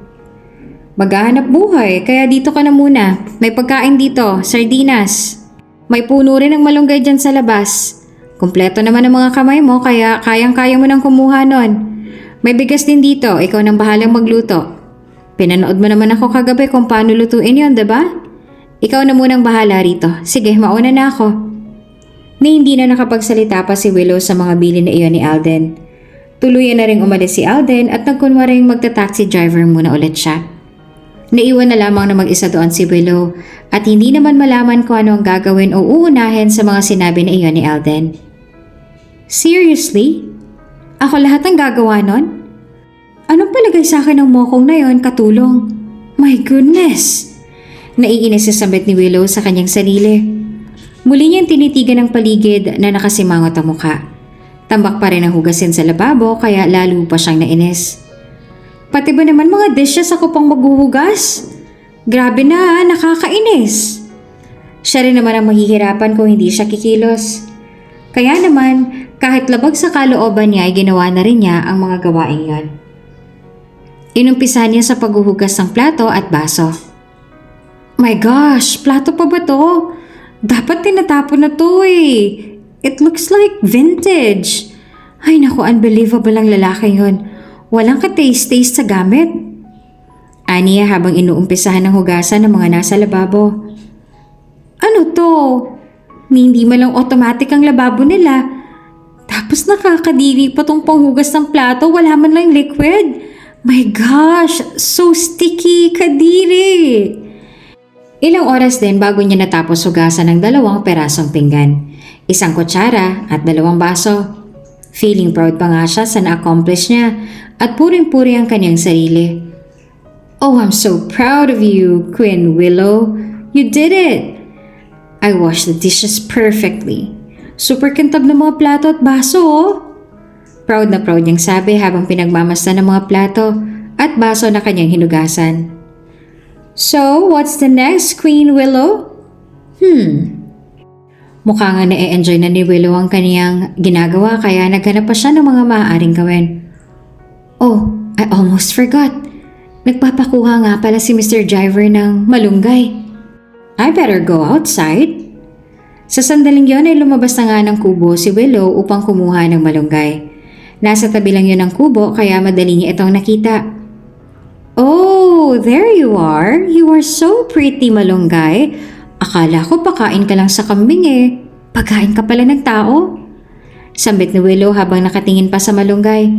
Maghahanap buhay, kaya dito ka na muna. May pagkain dito, sardinas. May puno rin ng malunggay dyan sa labas. Kumpleto naman ang mga kamay mo kaya kayang-kaya mo nang kumuha nun. May bigas din dito, ikaw nang bahalang magluto. Pinanood mo naman ako kagabi kung paano lutuin yon, diba? Ikaw na munang bahala rito. Sige, mauna na ako. Ni hindi na nakapagsalita pa si Willow sa mga bilin na iyon ni Alden. Tuluyan na ring umalis si Alden at nagkunwaring magta-taxi driver muna ulit siya. Naiwan na lamang na mag-isa doon si Willow at hindi naman malaman kung ano ang gagawin o uunahin sa mga sinabi na iyon ni Alden. Seriously? Ako lahat ang gagawa nun? Anong palagay sa akin ng mokong na yon, katulong? My goodness! Naiinis sa sambit ni Willow sa kanyang sarili. Muli niyang tinitigan ang paligid na nakasimangot ang mukha. Tambak pa rin ang hugasin sa lababo kaya lalo pa siyang nainis. Pati ba naman mga dishes ako pang maghuhugas? Grabe na, nakakainis. Siya rin naman ang mahihirapan kung hindi siya kikilos. Kaya naman, kahit labag sa kalooban niya ay ginawa na rin niya ang mga gawaing yon. Inumpisa niya sa paghuhugas ng plato at baso. My gosh, plato pa ba to? Dapat tinatapon na to eh. It looks like vintage. Ay naku, unbelievable ang lalaki yon. Walang ka-taste-taste sa gamit. Aniya habang inuumpisahan ng hugasan ng mga nasa lababo. Ano to? Hindi man lang automatic ang lababo nila. Tapos nakakadiri pa tong panghugas ng plato, wala man lang liquid. My gosh, so sticky, kadiri. Ilang oras din bago niya natapos hugasan ng 2 perasong pinggan, 1 kutsara at 2 baso. Feeling proud pa nga siya sa na-accomplish niya at puring-puri ang kanyang sarili. Oh, I'm so proud of you, Queen Willow. You did it. I washed the dishes perfectly. Super kintab ng mga plato at baso oh. Proud na proud niyang sabi habang pinagmamasdan ng mga plato at baso na kanyang hinugasan. So, what's the next, Queen Willow? Mukha nga na-enjoy na ni Willow ang kaniyang ginagawa kaya naghanap pa siya ng mga maaaring gawin. Oh, I almost forgot. Nagpapakuha nga pala si Mr. Driver ng malunggay. I better go outside. Sa sandaling yon ay lumabas na nga ng kubo si Willow upang kumuha ng malunggay. Nasa tabi lang yun ng kubo kaya madali niya itong nakita. Oh, there you are. You are so pretty, malunggay. Akala ko pakain ka lang sa kambing eh. Pagkain ka pala ng tao. Sambit ni Willow habang nakatingin pa sa malunggay.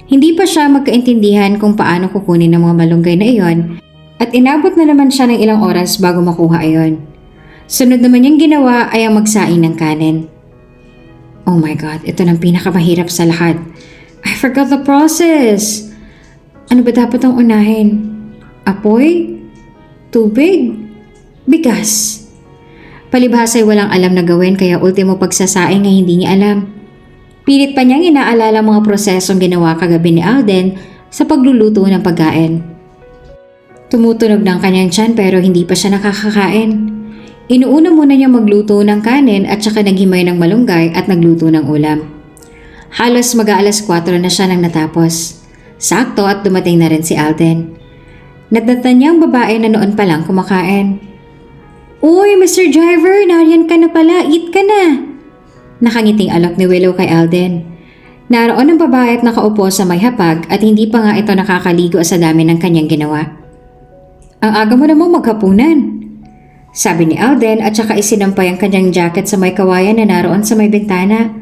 Hindi pa siya magkaintindihan kung paano kukunin ang mga malunggay na iyon at inabot na naman siya ng ilang oras bago makuha ayon. Sunod naman niyang ginawa ay ang magsaing ng kanin. Oh my God, ito ng pinakamahirap sa lahat. I forgot the process. Ano ba dapat ang unahin? Apoy? Tubig? Bigas? Palibhas ay walang alam na gawin kaya ultimo pagsasaing ay hindi niya alam. Pilit pa niyang inaalala mga prosesong ginawa kagabi ni Alden sa pagluluto ng pagkain. Tumutunog ng kanyang tiyan pero hindi pa siya nakakakain. Inuuna muna niya magluto ng kanin at saka naghimay ng malunggay at nagluto ng ulam. Halos mag-aalas 4 na siya nang natapos. Sakto at dumating na rin si Alden. Nadatnan niya ang babae na noon pa lang kumakain. "Uy, Mr. Driver, nariyan ka na pala, eat ka na!" Nakangiting alok ni Willow kay Alden. Naroon ang babae at nakaupo sa may hapag at hindi pa nga ito nakakaligo sa dami ng kanyang ginawa. "Ang aga mo namang maghapunan," sabi ni Alden at saka isinampay ang kanyang jacket sa may kawayan na naroon sa may bintana.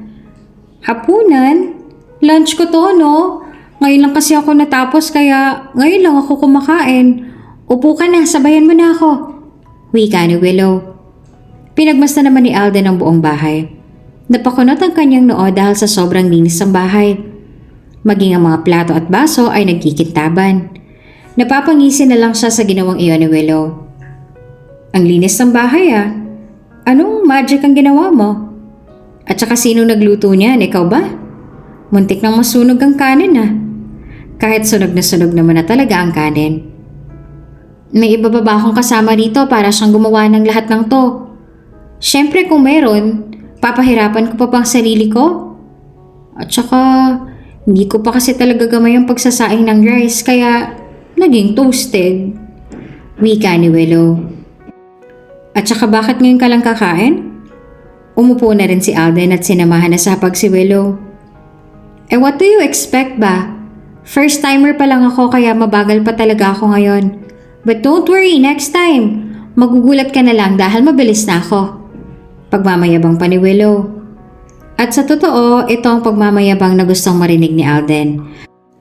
"Hapunan? Lunch ko to, no? Ngayon lang kasi ako natapos kaya ngayon lang ako kumakain. Upo ka na, sabayan mo na ako," wika ni Willow. Pinagmasta naman ni Alden ang buong bahay. Napakunot ang kanyang noo dahil sa sobrang linis ng bahay. Maging ang mga plato at baso ay nagkikintaban. Napapangisi na lang siya sa ginawang iyon ni Willow. "Ang linis ng bahay ah. Anong magic ang ginawa mo? At saka sino nagluto niyan, ikaw ba? Muntik nang masunog ang kanin ah." Kahit sunog naman na talaga ang kanin. "May iba ba akong kasama rito para siyang gumawa ng lahat ng to? Siyempre kung meron, papahirapan ko pa bang sarili ko? At saka, hindi ko pa kasi talaga gamay ang pagsasaing ng rice kaya naging toasted," wika ni Willow. "At saka bakit ngayon ka lang kakain?" Umupo na rin si Alden at sinamahan na sa hapag si Willow. What do you expect ba? First timer pa lang ako kaya mabagal pa talaga ako ngayon. But don't worry, next time, magugulat ka na lang dahil mabilis na ako. Pagmamayabang pa ni Willow. At sa totoo, ito ang pagmamayabang na gustong marinig ni Alden.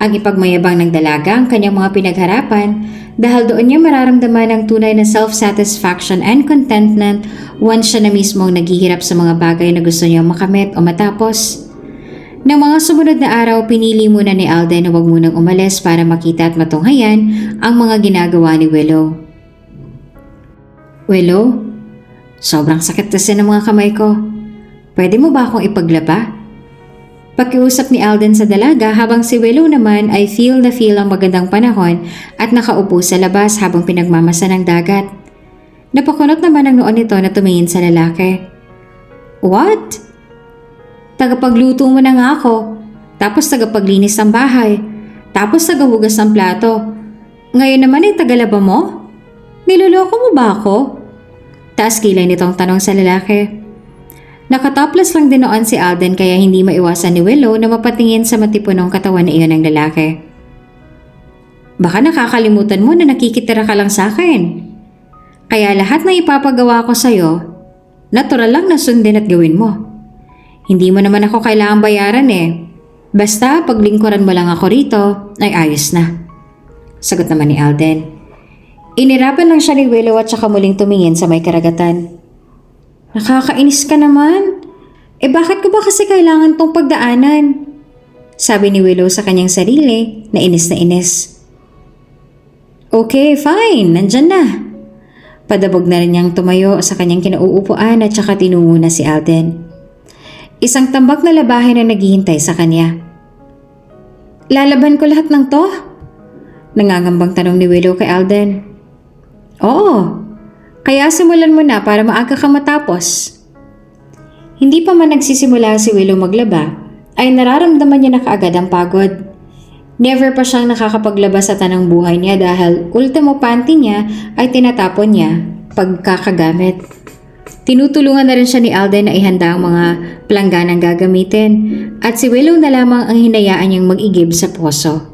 Ang ipagmayabang ng dalaga ang kanyang mga pinagharapan dahil doon niya mararamdaman ang tunay na self-satisfaction and contentment once siya na mismong naghihirap sa mga bagay na gusto niyang makamit o matapos. Nang mga sumunod na araw, pinili muna ni Alden na huwag munang umalis para makita at matunghayan ang mga ginagawa ni Willow. "Willow, sobrang sakit kasi ng mga kamay ko. Pwede mo ba akong ipaglaba?" Pakiusap ni Alden sa dalaga habang si Willow naman ay feel ang magandang panahon at nakaupo sa labas habang pinagmamasa ng dagat. Napakunot naman ang noon nito na tumingin sa lalaki. "What? Tagapagluto mo na nga ako, tapos tagapaglinis ng bahay, tapos tagahugas ng plato. Ngayon naman ay tagalaba mo? Niloloko mo ba ako?" Taas kilay nitong tanong sa lalaki. Nakatoplas lang din noon si Alden kaya hindi maiwasan ni Willow na mapatingin sa matipunong katawan na iyon ng lalaki. "Baka nakakalimutan mo na nakikitira ka lang sa akin. Kaya lahat na ipapagawa ko sa'yo, natural lang na sundin at gawin mo. Hindi mo naman ako kailangang bayaran eh. Basta paglingkuran mo lang ako rito ay ayos na," sagot naman ni Alden. Inirapan lang siya ni Willow at saka muling tumingin sa may karagatan. "Nakakainis ka naman. Bakit ko ba kasi kailangan tong pagdaanan?" sabi ni Willow sa kanyang sarili na inis na inis. "Okay, fine. Nandyan na." Padabog na rin niyang tumayo sa kanyang kinauupuan at saka tinungo na si Alden. Isang tambak na labahin na naghihintay sa kanya. "Lalaban ko lahat ng to?" Nangangambang tanong ni Willow kay Alden. "Oo. Kaya simulan mo na para maaga ka matapos." Hindi pa man nagsisimula si Willow maglaba, ay nararamdaman niya na kaagad ang pagod. Never pa siyang nakakapaglaba sa tanang buhay niya dahil ultimo panty niya ay tinatapon niya pagkakagamit. Tinutulungan na rin siya ni Alden na ihanda ang mga pelangganang gagamitin at si Willow na lamang ang hinayaan niyang mag-igib sa poso.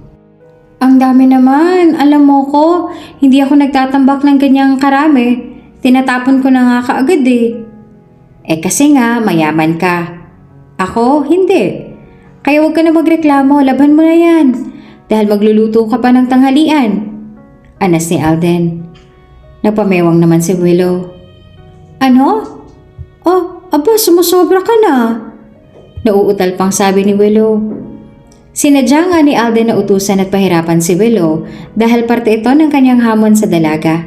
"Ang dami naman, alam mo ko, hindi ako nagtatambak ng ganyang karami. Tinatapon ko na nga kaagad eh." Kasi nga, mayaman ka. Ako, hindi. Kaya huwag ka na magreklamo, laban mo na yan. Dahil magluluto ka pa ng tanghalian. Anas ni Alden. Nagpamewang naman si Willow. "Ano? Aba, sumusobra ka na." Nauutal pang sabi ni Willow. Sinadya nga ni Alden na utusan at pahirapan si Willow dahil parte ito ng kanyang hamon sa dalaga.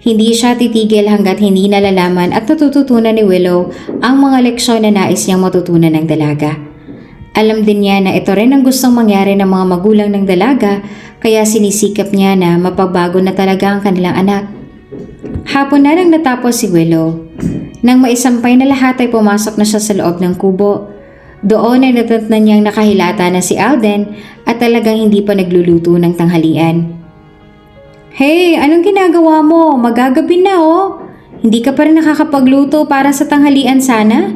Hindi siya titigil hanggat hindi nalalaman at natututunan ni Willow ang mga leksyon na nais niyang matutunan ng dalaga. Alam din niya na ito rin ang gustong mangyari ng mga magulang ng dalaga kaya sinisikap niya na mapagbago na talaga ang kanilang anak. Hapon na nang natapos si Willow. Nang maisampay na lahat ay pumasok na siya sa loob ng kubo. Doon ay natatnan niyang nakahilata na si Alden at talagang hindi pa nagluluto ng tanghalian. Hey, anong ginagawa mo? Magagabi na oh. Hindi ka pa rin nakakapagluto para sa tanghalian sana?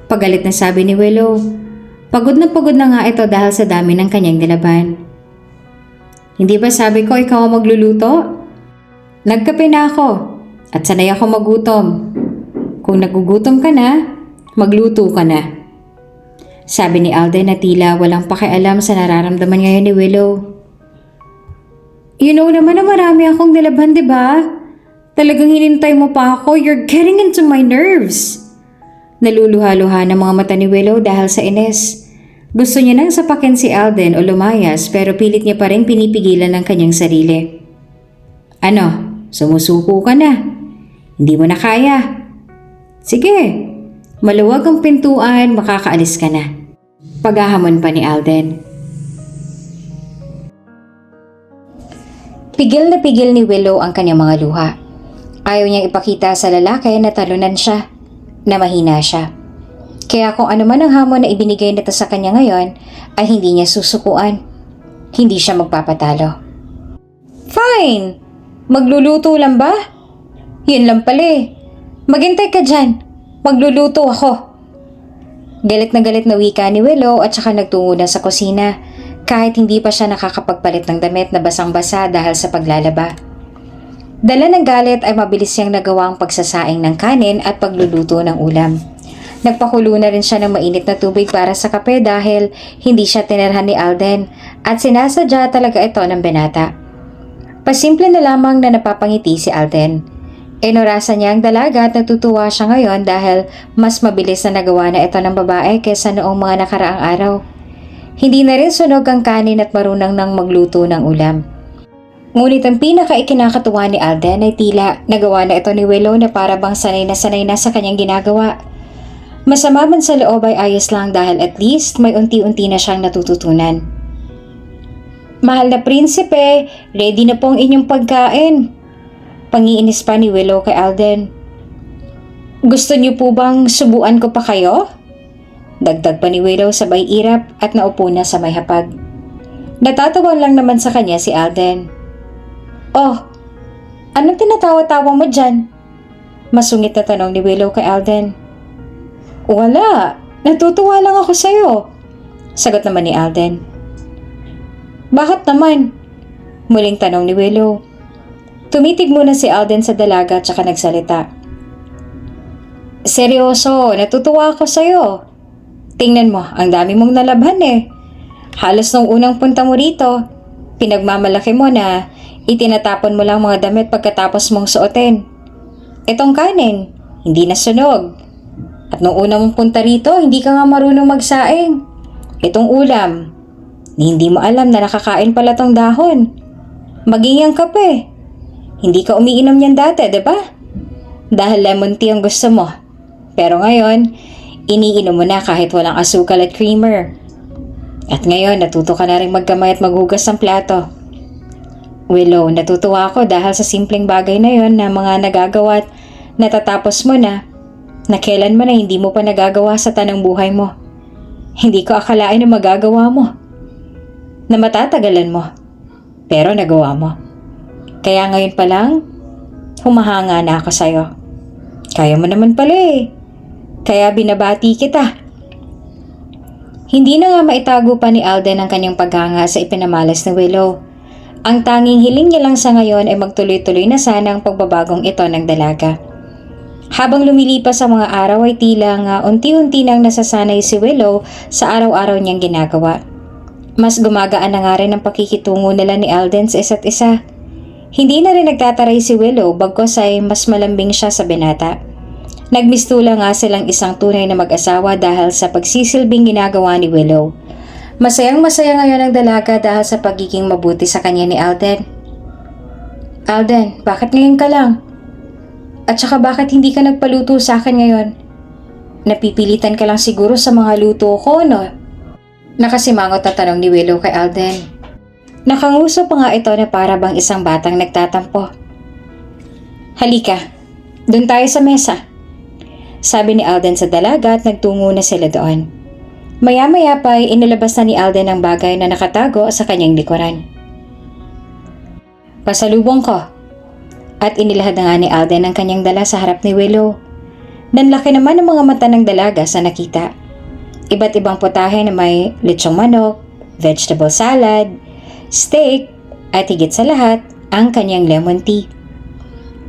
Pagalit na sabi ni Willow. Pagod na nga ito dahil sa dami ng kanyang nilaban. Hindi ba sabi ko ikaw ang magluluto? Nagkape na ako at sanay ako magutom. Kung nagugutom ka na, magluto ka na. Sabi ni Alden na tila walang pakialam sa nararamdaman ngayon ni Willow. You know naman na marami akong nilaban, di ba? Talagang hinintay mo pa ako. You're getting into my nerves. Naluluha-luha ng mga mata ni Willow dahil sa inis. Gusto niya nang sapakin si Alden o lumayas pero pilit niya pa rin pinipigilan ng kanyang sarili. Ano? Sumusuko ka na? Hindi mo na kaya? Sige, maluwag ang pintuan, makakaalis ka na. Paghahamon pa ni Alden. Pigil na pigil ni Willow ang kanyang mga luha. Ayaw niyang ipakita sa lalaki na talunan siya, na mahina siya. Kaya kung ano man ang hamon na ibinigay nito sa kanya ngayon, ay hindi niya susukuan. Hindi siya magpapatalo. Fine! Magluluto lang ba? Yun lang pala eh. Maghintay ka dyan. Magluluto ako. Galit na wika ni Willow at saka nagtungo na sa kusina kahit hindi pa siya nakakapagpalit ng damit na basang-basa dahil sa paglalaba. Dala ng galit ay mabilis siyang nagawa ang pagsasaing ng kanin at pagluluto ng ulam. Nagpakulo na rin siya ng mainit na tubig para sa kape dahil hindi siya tinirhan ni Alden at sinasadya talaga ito ng binata. Pasimple na lamang na napapangiti si Alden. Inorasan niya ang dalaga at natutuwa siya ngayon dahil mas mabilis na nagawa na ito ng babae kaysa noong mga nakaraang araw. Hindi na rin sunog ang kanin at marunang nang magluto ng ulam. Ngunit ang pinaka-ikinakatuwa ni Alden ay tila nagawa na ito ni Willow na para bang sanay na sa kanyang ginagawa. Masama man sa loob ay ayos lang dahil at least may unti-unti na siyang natututunan. Mahal na prinsipe, ready na po ang inyong pagkain. Pangiinis pa ni Willow kay Alden. Gusto niyo po bang subuan ko pa kayo? Dagdag pa ni Willow sabay irap at naupo na sa may hapag. Natatawa lang naman sa kanya si Alden. Oh, anong tinatawa-tawa mo dyan? Masungit na tanong ni Willow kay Alden. Wala, natutuwa lang ako sa'yo. Sagot naman ni Alden. Bakit naman? Muling tanong ni Willow. Tumitig muna si Alden sa dalaga at saka nagsalita. Seryoso, natutuwa ako sa'yo. Tingnan mo, ang dami mong nalabhan eh. Halos nung unang punta mo rito, pinagmamalaki mo na itinatapon mo lang mga damit pagkatapos mong suotin. Itong kanin, hindi na sunog. At nung unang mong punta rito, hindi ka nga marunong magsaing. Itong ulam, hindi mo alam na nakakain pala tong dahon. Maging yung kape. Hindi ka umiinom niyan dati, diba? Dahil lemon tea ang gusto mo. Pero ngayon, iniinom mo na kahit walang asukal at creamer. At ngayon, natuto ka na rin magkamay at maghugas ng plato. Willow, natutuwa ako dahil sa simpleng bagay na yon na mga nagagawa at natatapos mo na kailan mo na hindi mo pa nagagawa sa tanang buhay mo. Hindi ko akalain na magagawa mo. Na matatagalan mo. Pero nagawa mo. Kaya ngayon pa lang, humahanga na ako sa'yo. Kaya mo naman pala eh. Kaya binabati kita. Hindi na nga maitago pa ni Alden ang kanyang paghanga sa ipinamalas ni Willow. Ang tanging hiling niya lang sa ngayon ay magtuloy-tuloy na sana ang pagbabagong ito ng dalaga. Habang lumilipas ang mga araw ay tila nga unti-unti nang nasasanay si Willow sa araw-araw niyang ginagawa. Mas gumagaan na nga rin ang pakikitungo nila ni Alden sa isa't isa. Hindi na rin nagtataray si Willow bagkos ay mas malambing siya sa binata. Nagmistula nga silang isang tunay na mag-asawa dahil sa pagsisilbing ginagawa ni Willow. Masayang-masaya ngayon ang dalaga dahil sa pagiging mabuti sa kanya ni Alden. Alden, bakit ngayon ka lang? At saka bakit hindi ka nagpaluto sa akin ngayon? Napipilitan ka lang siguro sa mga luto ko, no? Nakasimangot na tanong ni Willow kay Alden. Nakanguso pa nga ito na para bang isang batang nagtatampo. Halika, doon tayo sa mesa. Sabi ni Alden sa dalaga at nagtungo na sila doon. Maya-maya pa ay inilabas na ni Alden ang bagay na nakatago sa kanyang likuran. Pasalubong ko. At inilahad na nga ni Alden ang kanyang dala sa harap ni Willow. Nanlaki naman ang mga mata ng dalaga sa nakita. Iba't ibang putahe na may lechong manok, vegetable salad, steak, at higit sa lahat, ang kanyang lemon tea.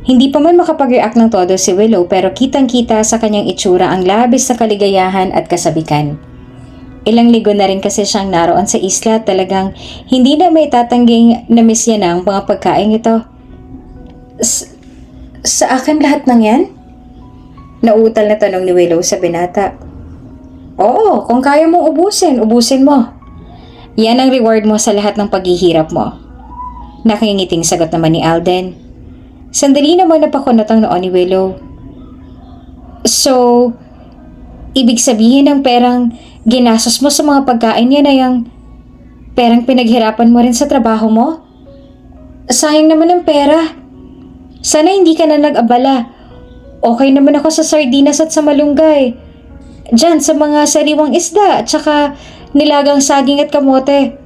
Hindi pa man makapag-react ng todo si Willow pero kitang-kita sa kanyang itsura ang labis na kaligayahan at kasabikan. Ilang linggo na rin kasi siyang naroon sa isla at talagang hindi na may tatangging na miss niya na ang mga pagkain ito. Sa akin lahat ng yan? Nauutal na tanong ni Willow sa binata. Oo, kung kaya mong ubusin mo. Yan ang reward mo sa lahat ng paghihirap mo. Nakingiting sagot naman ni Alden. Sandali naman napakunot ang noon ni Willow. So, ibig sabihin ng perang ginastos mo sa mga pagkain yan ay ang perang pinaghirapan mo rin sa trabaho mo? Sayang naman ang pera. Sana hindi ka na nag-abala. Okay naman ako sa sardinas at sa malunggay. Diyan sa mga sariwang isda at saka nilagang saging at kamote.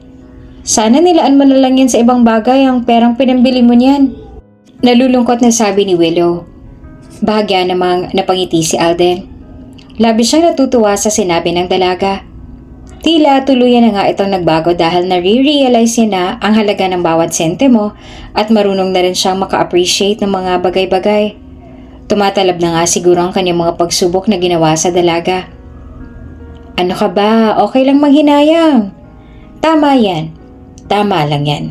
Sana nilaan mo na lang yan sa ibang bagay ang perang pinambili mo niyan. Nalulungkot na sabi ni Willow. Bahagya namang napangiti si Alden. Labis siyang natutuwa sa sinabi ng dalaga. Tila tuluyan na nga itong nagbago dahil nare-realize niya na ang halaga ng bawat sentimo at marunong na rin siyang maka-appreciate ng mga bagay-bagay. Tumatalab na nga siguro ang kanyang mga pagsubok na ginawa sa dalaga. Ano ka ba? Okay lang manghinayang. Tama yan. Tama lang yan.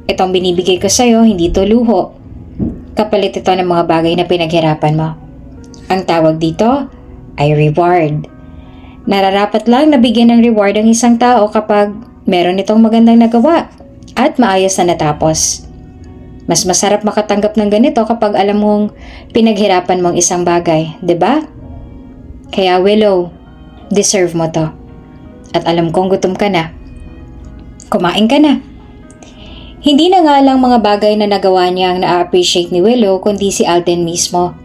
Itong binibigay ko sa'yo, hindi to luho. Kapalit ito ng mga bagay na pinaghirapan mo. Ang tawag dito ay reward. Nararapat lang na bigyan ng reward ang isang tao kapag meron itong magandang nagawa at maayos na natapos. Mas masarap makatanggap ng ganito kapag alam mong pinaghirapan mong isang bagay, 'di ba? Kaya Willow, deserve mo to. At alam kong gutom ka na. Kumain ka na. Hindi na nga lang mga bagay na nagawa niya ang na-appreciate ni Willow kundi si Alden mismo.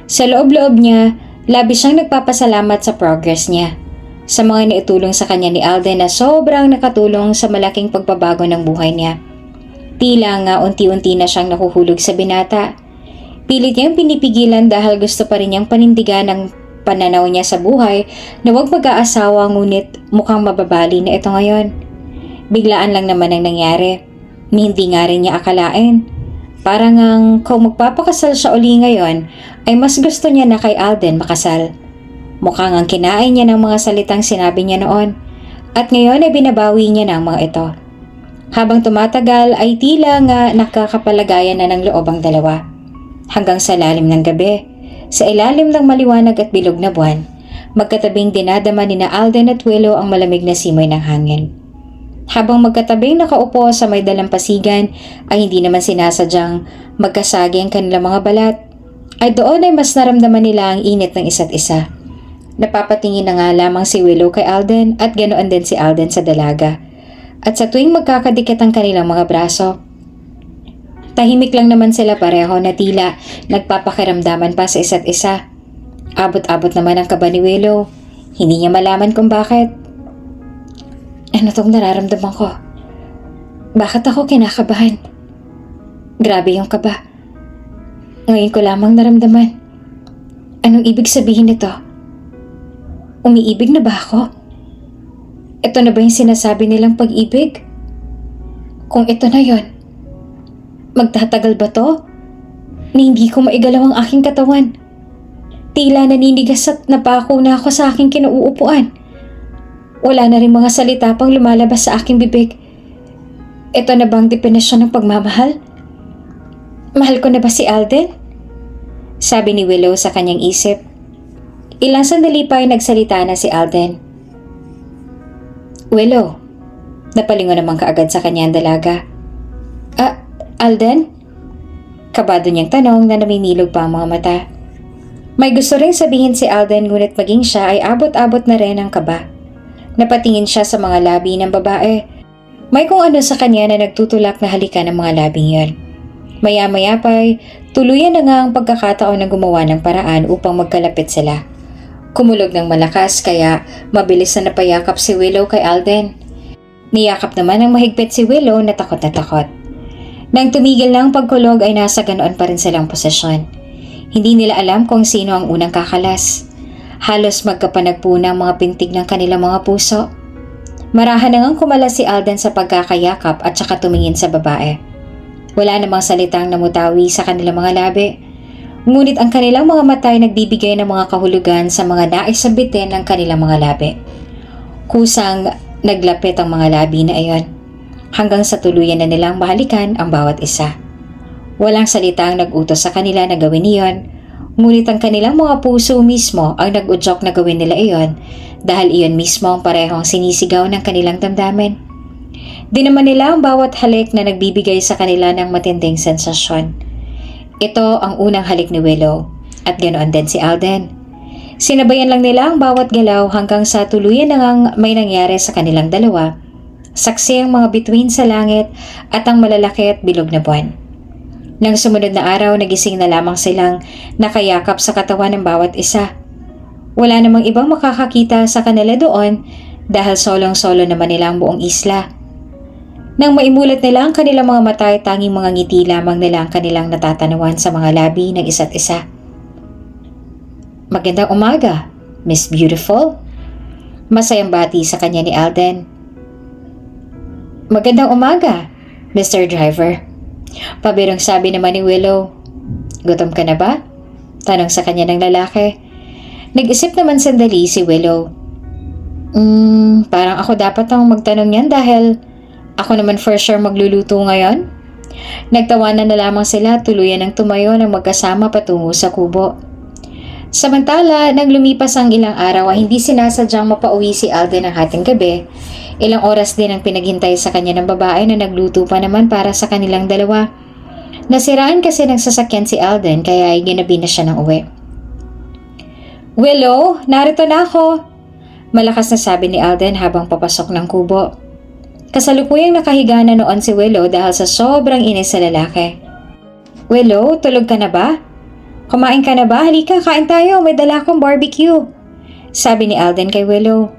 Sa loob-loob niya, labis siyang nagpapasalamat sa progress niya. Sa mga naitulong sa kanya ni Alden na sobrang nakatulong sa malaking pagbabago ng buhay niya. Tila nga unti-unti na siyang nahuhulog sa binata. Pilit niyang pinipigilan dahil gusto pa rin niyang panindigan ang pananaw niya sa buhay na huwag mag-aasawa ngunit mukhang mababali na ito ngayon. Biglaan lang naman ang nangyari. Hindi nga rin niya akalain. Parang kung magpapakasal siya uli ngayon ay mas gusto niya na kay Alden makasal. Mukhang ang kinain niya ng mga salitang sinabi niya noon at ngayon ay binabawi niya ng mga ito. Habang tumatagal ay tila nga nakakapalagayan na ng loob ang dalawa. Hanggang sa lalim ng gabi, sa ilalim ng maliwanag at bilog na buwan, magkatabing dinadama ni na Alden at Willow ang malamig na simoy ng hangin. Habang magkatabing nakaupo sa may dalampasigan ay hindi naman sinasadyang magkasagi ang kanilang mga balat, ay doon ay mas naramdaman nila ang init ng isa't isa. Napapatingin na nga lamang si Willow kay Alden at ganoon din si Alden sa dalaga. At sa tuwing magkakadikit ang kanilang mga braso, tahimik lang naman sila pareho na tila nagpapakiramdaman pa sa isa't isa. Abot-abot naman ang kaba ni Willow. Hindi niya malaman kung bakit. Ano tong nararamdaman ko? Bakit ako kinakabahan? Grabe yung kaba. Ngayon ko lamang naramdaman. Anong ibig sabihin nito? Umiibig na ba ako? Ito na ba yung sinasabi nilang pag-ibig? Kung ito na yon, magtatagal ba to? Ni hindi ko maigalaw ang aking katawan. Tila naninigas at napako na ako sa aking kinauupuan. Wala na rin mga salita pang lumalabas sa aking bibig. Ito na bang definisyon ng pagmamahal? Mahal ko na ba si Alden? Sabi ni Willow sa kanyang isip. Ilang sandali pa ay nagsalita na si Alden. Willow, napalingon naman kaagad sa kanya ang dalaga. Alden? Kabado niyang tanong na namimilog pa ang mga mata. May gusto rin sabihin si Alden ngunit maging siya ay abot-abot na rin ang kaba. Napatingin siya sa mga labi ng babae. May kung ano sa kanya na nagtutulak na halikan ng mga labing yon. Maya-maya pa'y tuluyan na nga ang pagkakataon na gumawa ng paraan upang magkalapit sila. Kumulog ng malakas kaya mabilis na napayakap si Willow kay Alden. Niyakap naman ng mahigpit si Willow na takot na takot. Nang tumigil na ang pagkulog ay nasa ganoon pa rin silang posisyon. Hindi nila alam kung sino ang unang kakalas. Halos magkapanagpo ng mga pintig ng kanilang mga puso. Marahan na ngang kumalas si Alden sa pagkakayakap at saka tumingin sa babae. Wala namang salitang namutawi sa kanilang mga labi. Ngunit ang kanilang mga mata ay nagbibigay ng mga kahulugan sa mga naisabitin ng kanilang mga labi. Kusang naglapit ang mga labi na iyon, hanggang sa tuluyan na nilang mahalikan ang bawat isa. Walang salitang nag-utos sa kanila na gawin iyon, ngunit ang kanilang mga puso mismo ang nag-udyok na gawin nila iyon dahil iyon mismo ang parehong sinisigaw ng kanilang damdamin. Dinaman nila ang bawat halik na nagbibigay sa kanila ng matinding sensasyon. Ito ang unang halik ni Willow at ganoon din si Alden. Sinabayan lang nila ang bawat galaw hanggang sa tuluyan na ngang may nangyari sa kanilang dalawa. Saksi ang mga bituin sa langit at ang malalaki at bilog na buwan. Nang sumunod na araw, nagising na lamang silang nakayakap sa katawan ng bawat isa. Wala namang ibang makakakita sa kanila doon dahil solong-solo naman nila ang buong isla. Nang maimulat nila ang kanilang mga mata ay tanging mga ngiti lamang nila ang kanilang natatanawan sa mga labi ng isa't isa. Magandang umaga, Miss Beautiful. Masayang bati sa kanya ni Alden. Magandang umaga, Mr. Driver. Pabirong sabi naman ni Willow. Gutom ka na ba? Tanong sa kanya ng lalaki. Nag-isip naman sandali si Willow. Parang ako dapat ang magtanong yan dahil ako naman for sure magluluto ngayon. Nagtawanan na lamang sila, tuluyan ng tumayo ng magkasama patungo sa kubo. Samantala, nang lumipas ang ilang araw ay hindi sinasadyang mapauwi si Alden ng hating gabi. Ilang oras din ang pinaghintay sa kanya ng babae na nagluto pa naman para sa kanilang dalawa. Nasiraan kasi ng sasakyan si Alden kaya ay ginabi na siya ng uwi. Willow, narito na ako! Malakas na sabi ni Alden habang papasok ng kubo. Kasalukuyang nakahiga na noon si Willow dahil sa sobrang inis sa lalaki. Willow, tulog ka na ba? Kumain ka na ba? Halika, kain tayo. May dala akong barbecue. Sabi ni Alden kay Willow.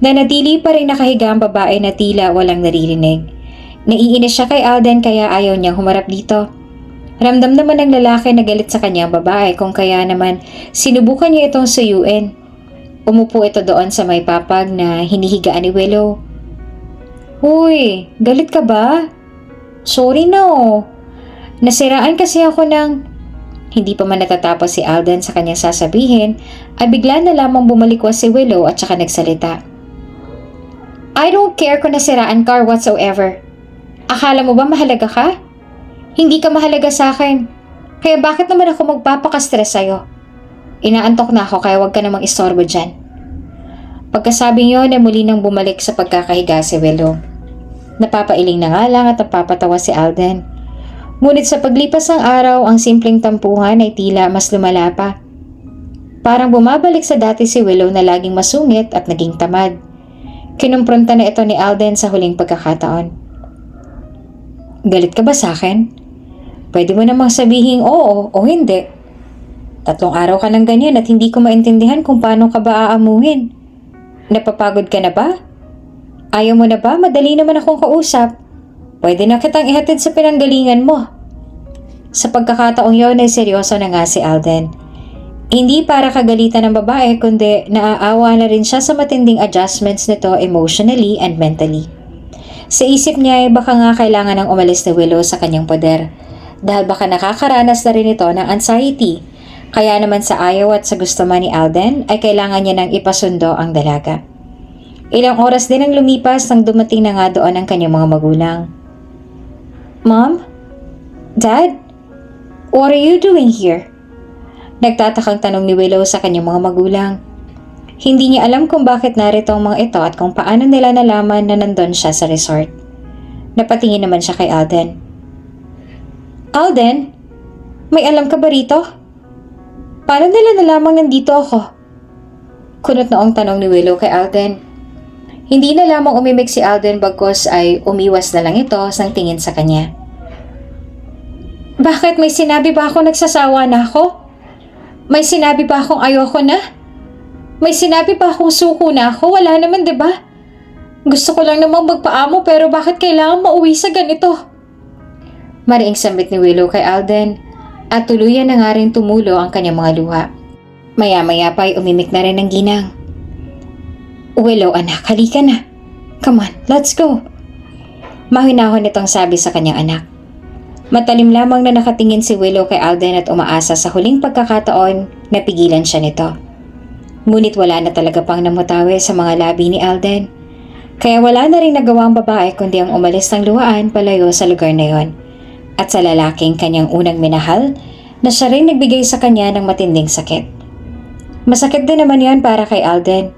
Nanatili pa rin nakahiga ang babae na tila walang naririnig. Naiinis siya kay Alden kaya ayaw niyang humarap dito. Ramdam naman ng lalaki na galit sa kanya ang babae kung kaya naman sinubukan niya itong suyuin. Umupo ito doon sa may papag na hinihigaan ni Willow. Uy, galit ka ba? Sorry no. Nasiraan kasi ako ng... Hindi pa man natatapos si Alden sa kanyang sasabihin, ay bigla na lamang bumalikwas si Willow at saka nagsalita. I don't care kung nasiraan ka or whatsoever. Akala mo ba mahalaga ka? Hindi ka mahalaga sa akin. Kaya bakit naman ako magpapaka-stress sa'yo? Inaantok na ako kaya wag ka namang istorbo dyan. Pagkasabing yun ay muli nang bumalik sa pagkakahiga si Willow. Napapailing na nga lang at napapatawa si Alden. Ngunit sa paglipas ng araw, ang simpleng tampuhan ay tila mas lumala pa. Parang bumabalik sa dati si Willow na laging masungit at naging tamad. Kinumpronta na ito ni Alden sa huling pagkakataon. Galit ka ba sa akin? Pwede mo namang sabihin oo o hindi. 3 araw ka nang ganyan at hindi ko maintindihan kung paano ka ba aamuhin. Napapagod ka na ba? Ayaw mo na ba? Madali naman akong kausap. Pwede na kitang ihatid sa pinanggalingan mo. Sa pagkakataong yun ay seryoso na nga si Alden. Hindi para kagalitan ng babae kundi naaawa na rin siya sa matinding adjustments nito emotionally and mentally. Sa isip niya ay baka nga kailangan ng umalis ni Willow sa kanyang poder dahil baka nakakaranas na rin ito ng anxiety. Kaya naman sa ayaw at sa gusto man ni Alden ay kailangan niya nang ipasundo ang dalaga. Ilang oras din ang lumipas nang dumating na nga doon ang kanyang mga magulang. Mom? Dad? What are you doing here? Nagtatakang tanong ni Willow sa kanyang mga magulang. Hindi niya alam kung bakit narito ang mga ito at kung paano nila nalaman na nandun siya sa resort. Napatingin naman siya kay Alden. Alden? May alam ka ba rito? Paano nila nalamang nandito ako? Kunot noong tanong ni Willow kay Alden. Hindi na lamang umimik si Alden bagkos ay umiwas na lang ito sang tingin sa kanya. Bakit may sinabi ba ako nagsasawa na ako? May sinabi ba akong ayoko na? May sinabi ba akong suko na ako? Wala naman, 'di ba? Gusto ko lang namang magpaamo pero bakit kailangan mauwi sa ganito? Mariing sambit ni Willow kay Alden at tuluyan na nga rin tumulo ang kanyang mga luha. Maya-maya pa ay umimik na rin ng ginang. Willow anak, halika na. Come on, let's go. Mahinahon itong sabi sa kanyang anak. Matalim lamang na nakatingin si Willow kay Alden at umaasa sa huling pagkakataon na pigilan siya nito. Ngunit wala na talaga pang namutawi sa mga labi ni Alden. Kaya wala na rin nagawa ang babae kundi ang umalis ng luhaan palayo sa lugar na yon. At sa lalaking kanyang unang minahal na siya rin nagbigay sa kanya ng matinding sakit. Masakit din naman yon para kay Alden.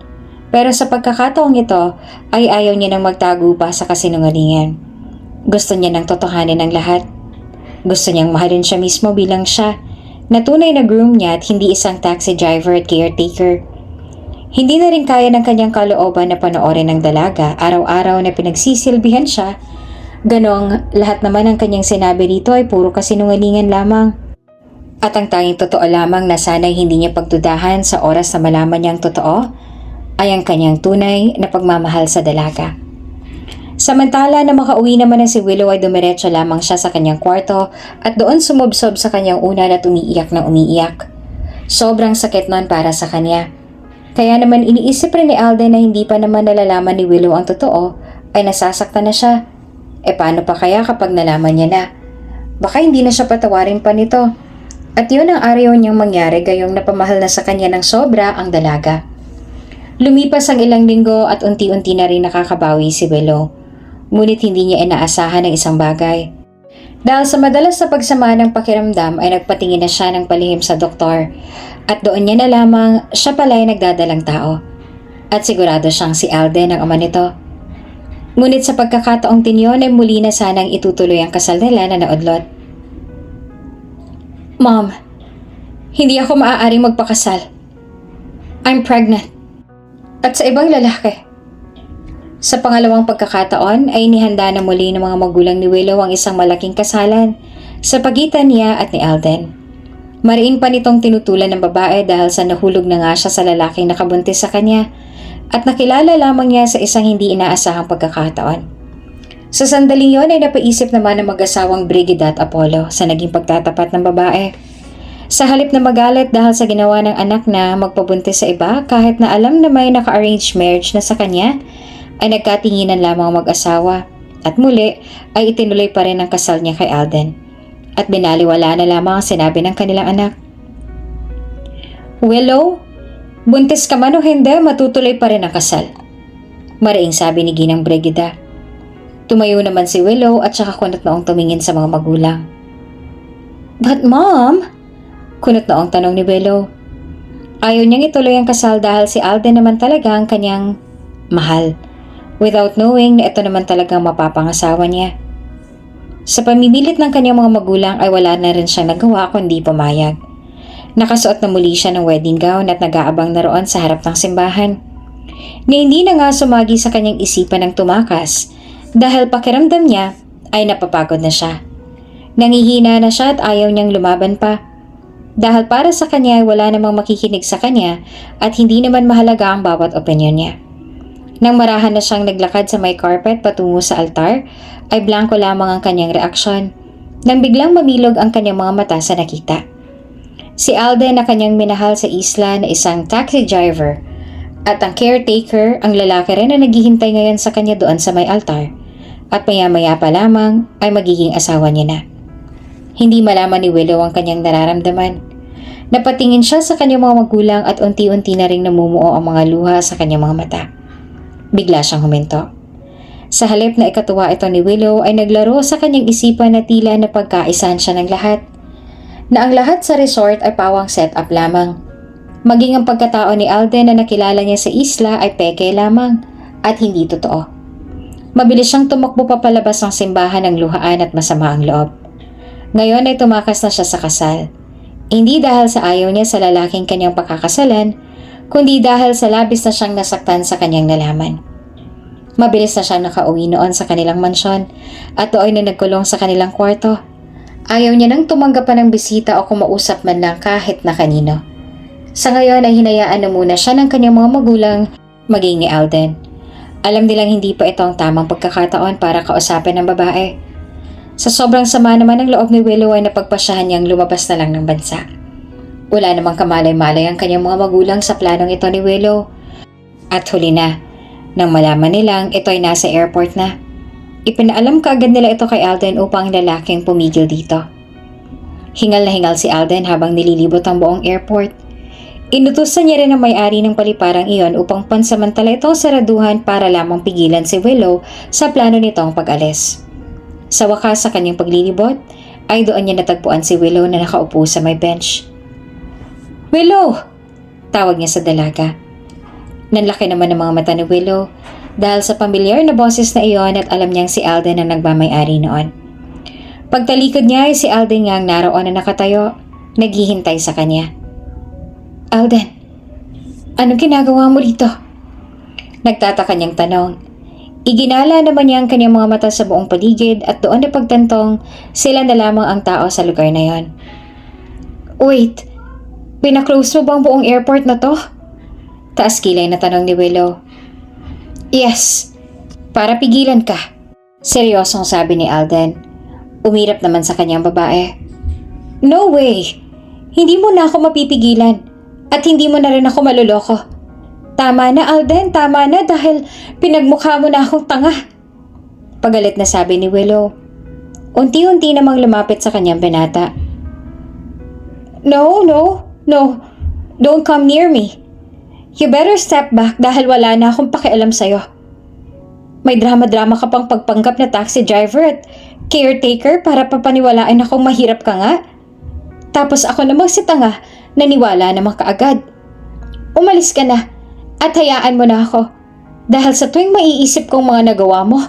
Pero sa pagkakataong ito ay ayaw niya nang magtago pa sa kasinungalingan. Gusto niya nang totohanin ang lahat. Gusto niyang mahalin siya mismo bilang siya na tunay na groom niya at hindi isang taxi driver at caretaker. Hindi na rin kaya ng kanyang kalooban na panoorin ng dalaga araw-araw na pinagsisilbihan siya. Ganong lahat naman ng kanyang sinabi dito ay puro kasinungalingan lamang. At ang tanging totoo lamang na sana'y hindi niya pagdudahan sa oras na malaman niyang totoo ay ang kanyang tunay na pagmamahal sa dalaga. Samantala na makauwi naman na si Willow ay dumiretso lamang siya sa kanyang kwarto at doon sumubsob sa kanyang unan at umiiyak na umiiyak. Sobrang sakit nun para sa kanya. Kaya naman iniisip rin ni Alden na hindi pa naman nalalaman ni Willow ang totoo ay nasasaktan na siya. E paano pa kaya kapag nalaman niya na? Baka hindi na siya patawarin pa nito. At yun ang araw niyang mangyari gayong napamahal na sa kanya ng sobra ang dalaga. Lumipas ang ilang linggo at unti-unti na rin nakakabawi si Willow. Ngunit hindi niya inaasahan ang isang bagay. Dahil sa madalas na pagsama ng pakiramdam ay nagpatingin na siya ng palihim sa doktor at doon niya na lamang siya pala ay nagdadalang tao. At sigurado siyang si Alden ang ama nito. Ngunit sa pagkakataong tinyon ay muli na sanang itutuloy ang kasal nila na naudlot. Mom, hindi ako maaaring magpakasal. I'm pregnant. At sa ibang lalaki. Sa pangalawang pagkakataon ay inihanda na muli ng mga magulang ni Willow ang isang malaking kasalan sa pagitan niya at ni Alden. Mariin pa nitong tinutulan ng babae dahil sa nahulog na nga siya sa lalaking nakabuntis sa kanya at nakilala lamang niya sa isang hindi inaasahang pagkakataon. Sa sandaling yon ay napaisip naman ng mag-asawang Brigida at Apollo sa naging pagtatapat ng babae. Sa halip na magalit dahil sa ginawa ng anak na magpabuntis sa iba kahit na alam na may naka-arranged marriage na sa kanya, ay nagkatinginan lamang ang mag-asawa at muli ay itinuloy pa rin ang kasal niya kay Alden at binaliwala na lamang ang sinabi ng kanilang anak. Willow, buntis ka man o hindi, matutuloy pa rin ang kasal. Mariing sabi ni Ginang Brigida. Tumayo naman si Willow at saka kunot noong tumingin sa mga magulang. But mom, kunot noong tanong ni Willow. Ayaw niyang ituloy ang kasal dahil si Alden naman talaga ang kanyang mahal. Without knowing na ito naman talagang mapapangasawa niya. Sa pamimilit ng kanyang mga magulang ay wala na rin siyang nagawa kundi pumayag. Nakasuot na muli siya ng wedding gown at nag-aabang na roon sa harap ng simbahan. Ni hindi na nga sumagi sa kanyang isipan ng tumakas dahil pakiramdam niya ay napapagod na siya. Nangihina na siya at ayaw niyang lumaban pa. Dahil para sa kanya ay wala namang makikinig sa kanya at hindi naman mahalaga ang bawat opinyon niya. Nang marahan na siyang naglakad sa may carpet patungo sa altar, ay blanko lamang ang kanyang reaksyon nang biglang mamilog ang kanyang mga mata sa nakita. Si Alden na kanyang minahal sa isla na isang taxi driver at ang caretaker ang lalaki rin na naghihintay ngayon sa kanya doon sa may altar at maya-maya pa lamang ay magiging asawa niya na. Hindi malaman ni Willow ang kanyang nararamdaman. Napatingin siya sa kanyang mga magulang at unti-unti na ring namumuo ang mga luha sa kanyang mga mata. Bigla siyang huminto. Sa halip na ikatuwa ito ni Willow ay naglaro sa kanyang isipan na tila na pagkaisahan siya ng lahat. Na ang lahat sa resort ay pawang set-up lamang. Maging ang pagkatao ni Alden na nakilala niya sa isla ay peke lamang at hindi totoo. Mabilis siyang tumakbo papalabas ng simbahan ng luhaan at masama ang loob. Ngayon ay tumakas na siya sa kasal. Hindi dahil sa ayaw niya sa lalaking kanyang pakakasalan, kundi dahil sa labis na siyang nasaktan sa kanyang nalaman. Mabilis na siyang nakauwi noon sa kanilang mansyon at doon na nagkulong sa kanilang kwarto. Ayaw niya nang tumanggap pa ng bisita o kumausap man lang kahit na kanino. Sa ngayon ay hinayaan na muna siya ng kanyang mga magulang maging ni Alden. Alam nilang hindi pa ito ang tamang pagkakataon para kausapin ng babae. Sa sobrang sama naman ng loob ni Willow ay napagpasyahan niyang lumabas na lang ng bansa. Wala namang kamalay-malay ang kanyang mga magulang sa planong ito ni Willow. At huli na, nang malaman nilang ito ay nasa airport na. Ipinaalam kaagad nila ito kay Alden upang ang lalaking pumigil dito. Hingal na hingal si Alden habang nililibot ang buong airport. Inutusan niya rin ang may-ari ng paliparang iyon upang pansamantala itong saraduhan para lamang pigilan si Willow sa plano nitong pag-alis. Sa wakas sa kanyang paglilibot, ay doon niya natagpuan si Willow na nakaupo sa may bench. "Willow!" Tawag niya sa dalaga. Nanlaki naman ang mga mata ni Willow dahil sa pamilyar na boses na iyon at alam niyang si Alden ang nagmamay-ari noon. Pagtalikod niya ay si Alden nga ang naroon na nakatayo, naghihintay sa kanya. "Alden, anong ginagawa mo dito?" Nagtataka niyang tanong. Iginala naman niya ang kanyang mga mata sa buong paligid at doon na pagtantong sila na lamang ang tao sa lugar na yon. "Wait, pinaklose mo ba ang buong airport na to?" Taas kilay na tanong ni Willow. "Yes, para pigilan ka," seryosong sabi ni Alden. Umirap naman sa kanyang babae. "No way! Hindi mo na ako mapipigilan at hindi mo na rin ako maluloko. Tama na, Alden, tama na dahil pinagmukha mo na akong tanga." Pagalit na sabi ni Willow. Unti-unti namang lumapit sa kanyang binata. No, don't come near me. You better step back dahil wala na akong pakialam sa'yo. May drama-drama ka pang pagpanggap na taxi driver at caretaker para papaniwalain akong mahirap ka nga. Tapos ako namang si tanga, naniwala naman kaagad. Umalis ka na at hayaan mo na ako. Dahil sa tuwing maiisip kong mga nagawa mo,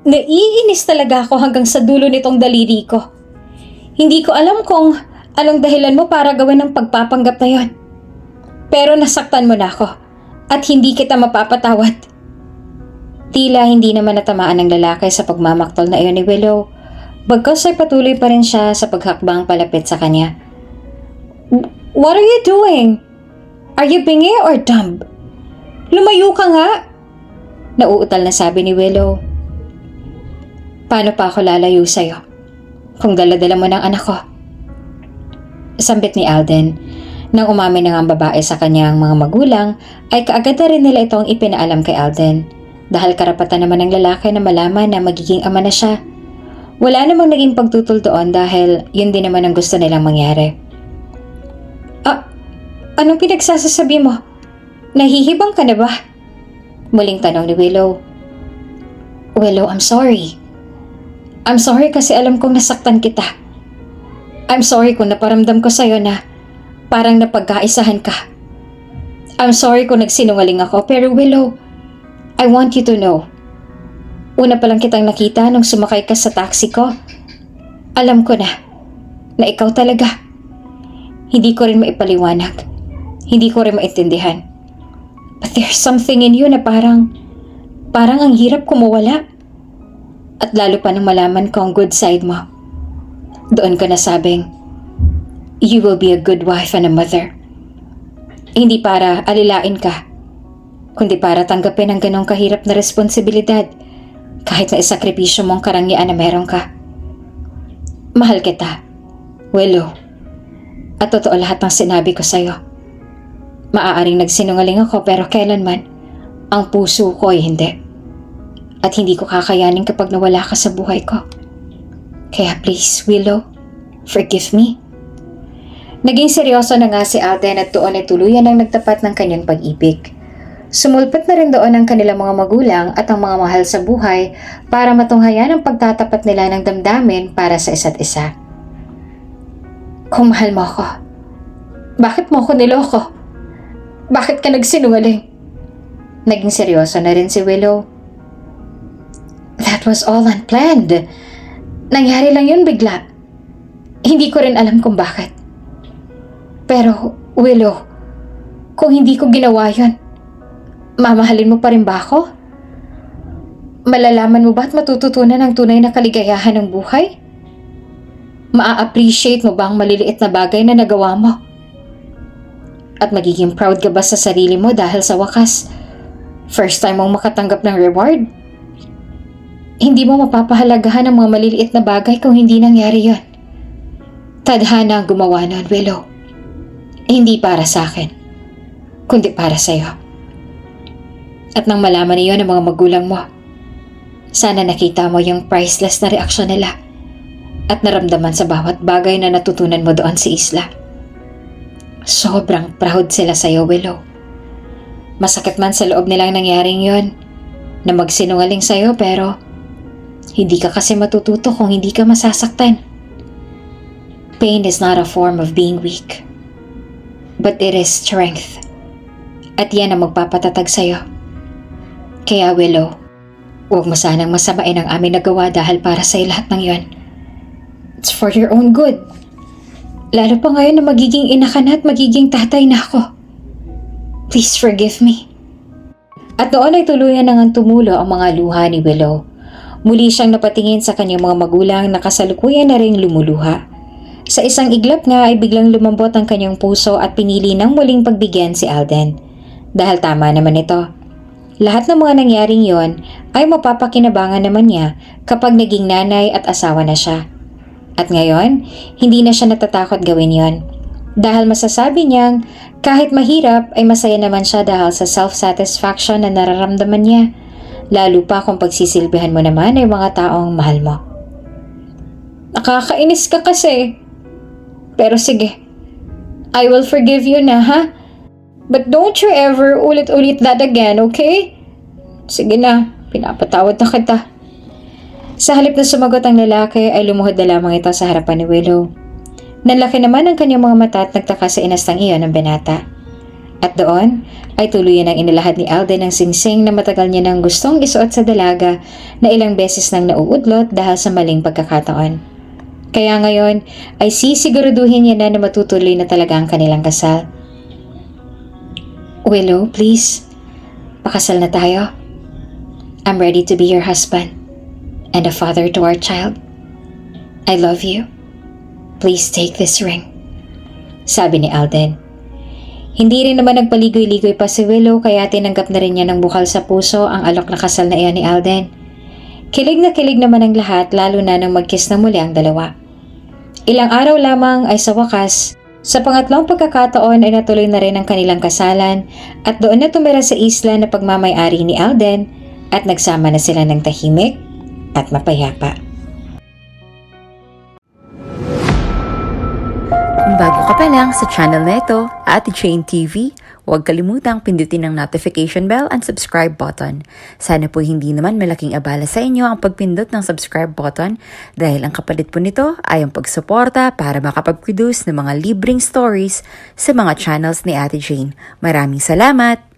naiinis talaga ako hanggang sa dulo nitong daliri ko. Hindi ko alam kung anong dahilan mo para gawin ang pagpapanggap na yon. Pero nasaktan mo na ako at hindi kita mapapatawad. Tila hindi naman natamaan ng lalaki sa pagmamaktol na iyon ni Willow. Bagkus ay patuloy pa rin siya sa paghakbang palapit sa kanya. "What are you doing? Are you bingi or dumb? Lumayo ka nga!" Nauutal na sabi ni Willow. "Paano pa ako lalayo sa'yo kung dala-dala mo ng anak ko?" Sambit ni Alden. Nang umamin na ang babae sa kanyang mga magulang, ay kaagad na rin nila itong ipinaalam kay Alden. Dahil karapatan naman ng lalaki na malaman na magiging ama na siya. Wala namang naging pagtutol doon dahil yun din naman ang gusto nilang mangyari. Anong pinagsasasabi mo? Nahihibang ka na ba?" Muling tanong ni Willow. "Willow, I'm sorry. I'm sorry kasi alam kong nasaktan kita. I'm sorry kung naparamdam ko sa'yo na parang napagkaisahan ka. I'm sorry kung nagsinungaling ako, pero Willow, I want you to know. Una pa lang kitang nakita nung sumakay ka sa taxi ko. Alam ko na ikaw talaga. Hindi ko rin maipaliwanag. Hindi ko rin maintindihan. But there's something in you na parang ang hirap kumawala. At lalo pa nang malaman ko ang good side mo. Doon ko nasabing, you will be a good wife and a mother. Hindi para alilain ka, kundi para tanggapin ang ganong kahirap na responsibilidad kahit na isakripisyo mong karangyaan na meron ka. Mahal kita, Willow. At totoo lahat ng sinabi ko sa'yo. Maaaring nagsinungaling ako pero kailanman ang puso ko ay hindi. At hindi ko kakayanin kapag nawala ka sa buhay ko. Kaya please, Willow, forgive me. Naging seryoso na nga si Alden at doon ay tuluyan ang nagtapat ng kanyang pag-ibig. Sumulpot na rin doon ang kanilang mga magulang at ang mga mahal sa buhay para matunghayan ang pagtatapat nila ng damdamin para sa isa't isa. Kung mahal mo ako, bakit mo ako niloko? Bakit ka nagsinungaling? Naging seryoso na rin si Willow. That was all unplanned. Nangyari lang yun bigla. Hindi ko rin alam kung bakit. Pero, Willow, kung hindi ko ginawa yun, mamahalin mo pa rin ba ako? Malalaman mo ba at matututunan ang tunay na kaligayahan ng buhay? Maa-appreciate mo ba ang maliliit na bagay na nagawa mo? At magiging proud ka ba sa sarili mo dahil sa wakas, First time mong makatanggap ng reward? Hindi mo mapapahalagahan ang mga maliliit na bagay kung hindi nangyari yon. Tadhana ang gumawa nun, Willow. Hindi para sa akin, kundi para sa'yo. At nang malaman niyo ng mga magulang mo, sana nakita mo yung priceless na reaksyon nila at naramdaman sa bawat bagay na natutunan mo doon sa isla. Sobrang proud sila sa'yo, Willow. Masakit man sa loob nilang nangyaring yon, na magsinungaling sa'yo, pero hindi ka kasi matututo kung hindi ka masasaktan. Pain is not a form of being weak, but it is strength. At yan ang magpapatatag sa'yo. Kaya Willow, huwag mo sanang masamain ang aming nagawa dahil para sa'yo lahat ng yon. It's for your own good. Lalo pa ngayon na magiging ina ka na at magiging tatay na ako. Please forgive me. At noon ay tuluyan nang tumulo ang mga luha ni Willow. Muli siyang napatingin sa kanyang mga magulang na kasalukuyan na ring lumuluha. Sa isang iglap nga ay biglang lumambot ang kanyang puso at pinili ng muling pagbigyan si Alden. Dahil tama naman ito. Lahat ng mga nangyaring yon ay mapapakinabangan naman niya kapag naging nanay at asawa na siya. At ngayon, hindi na siya natatakot gawin yon. Dahil masasabi niyang kahit mahirap ay masaya naman siya dahil sa self-satisfaction na nararamdaman niya. Lalo pa kung pagsisilbihan mo naman ay mga taong mahal mo. Nakakainis ka kasi. Pero sige, I will forgive you na, ha? But don't you ever ulit-ulit that again, okay? Sige na, pinapatawad na kita. Sa halip na sumagot ang lalaki ay lumuhod na lamang ito sa harapan ni Willow. Nanlaki naman ang kanyang mga mata at nagtaka sa inastang iyon ng binata. At doon ay tuluyan ang inilahad ni Alden ang singsing na matagal niya nang gustong isuot sa dalaga na ilang beses nang nauudlot dahil sa maling pagkakataon. Kaya ngayon ay sisiguraduhin niya na matutuloy na talaga ang kanilang kasal. Willow, please, pakasal na tayo. I'm ready to be your husband and a father to our child. I love you. Please take this ring, sabi ni Alden. Hindi rin naman nagpaligoy-ligoy pa si Willow kaya tinanggap na rin niya ng bukal sa puso ang alok na kasal na iyon ni Alden. Kilig na kilig naman ang lahat lalo na nang mag-kiss na muli ang dalawa. Ilang araw lamang ay sa wakas, sa pangatlong pagkakataon ay natuloy na rin ang kanilang kasalan at doon na tumira sa isla na pagmamay-ari ni Alden at nagsama na sila ng tahimik at mapayapa. Kung bago ka pa lang sa channel na ito, Ate Jane TV, huwag kalimutang pindutin ang notification bell and subscribe button. Sana po hindi naman malaking abala sa inyo ang pagpindot ng subscribe button dahil ang kapalit po nito ay ang pagsuporta para makapag-produce ng mga libreng stories sa mga channels ni Ate Jane. Maraming salamat!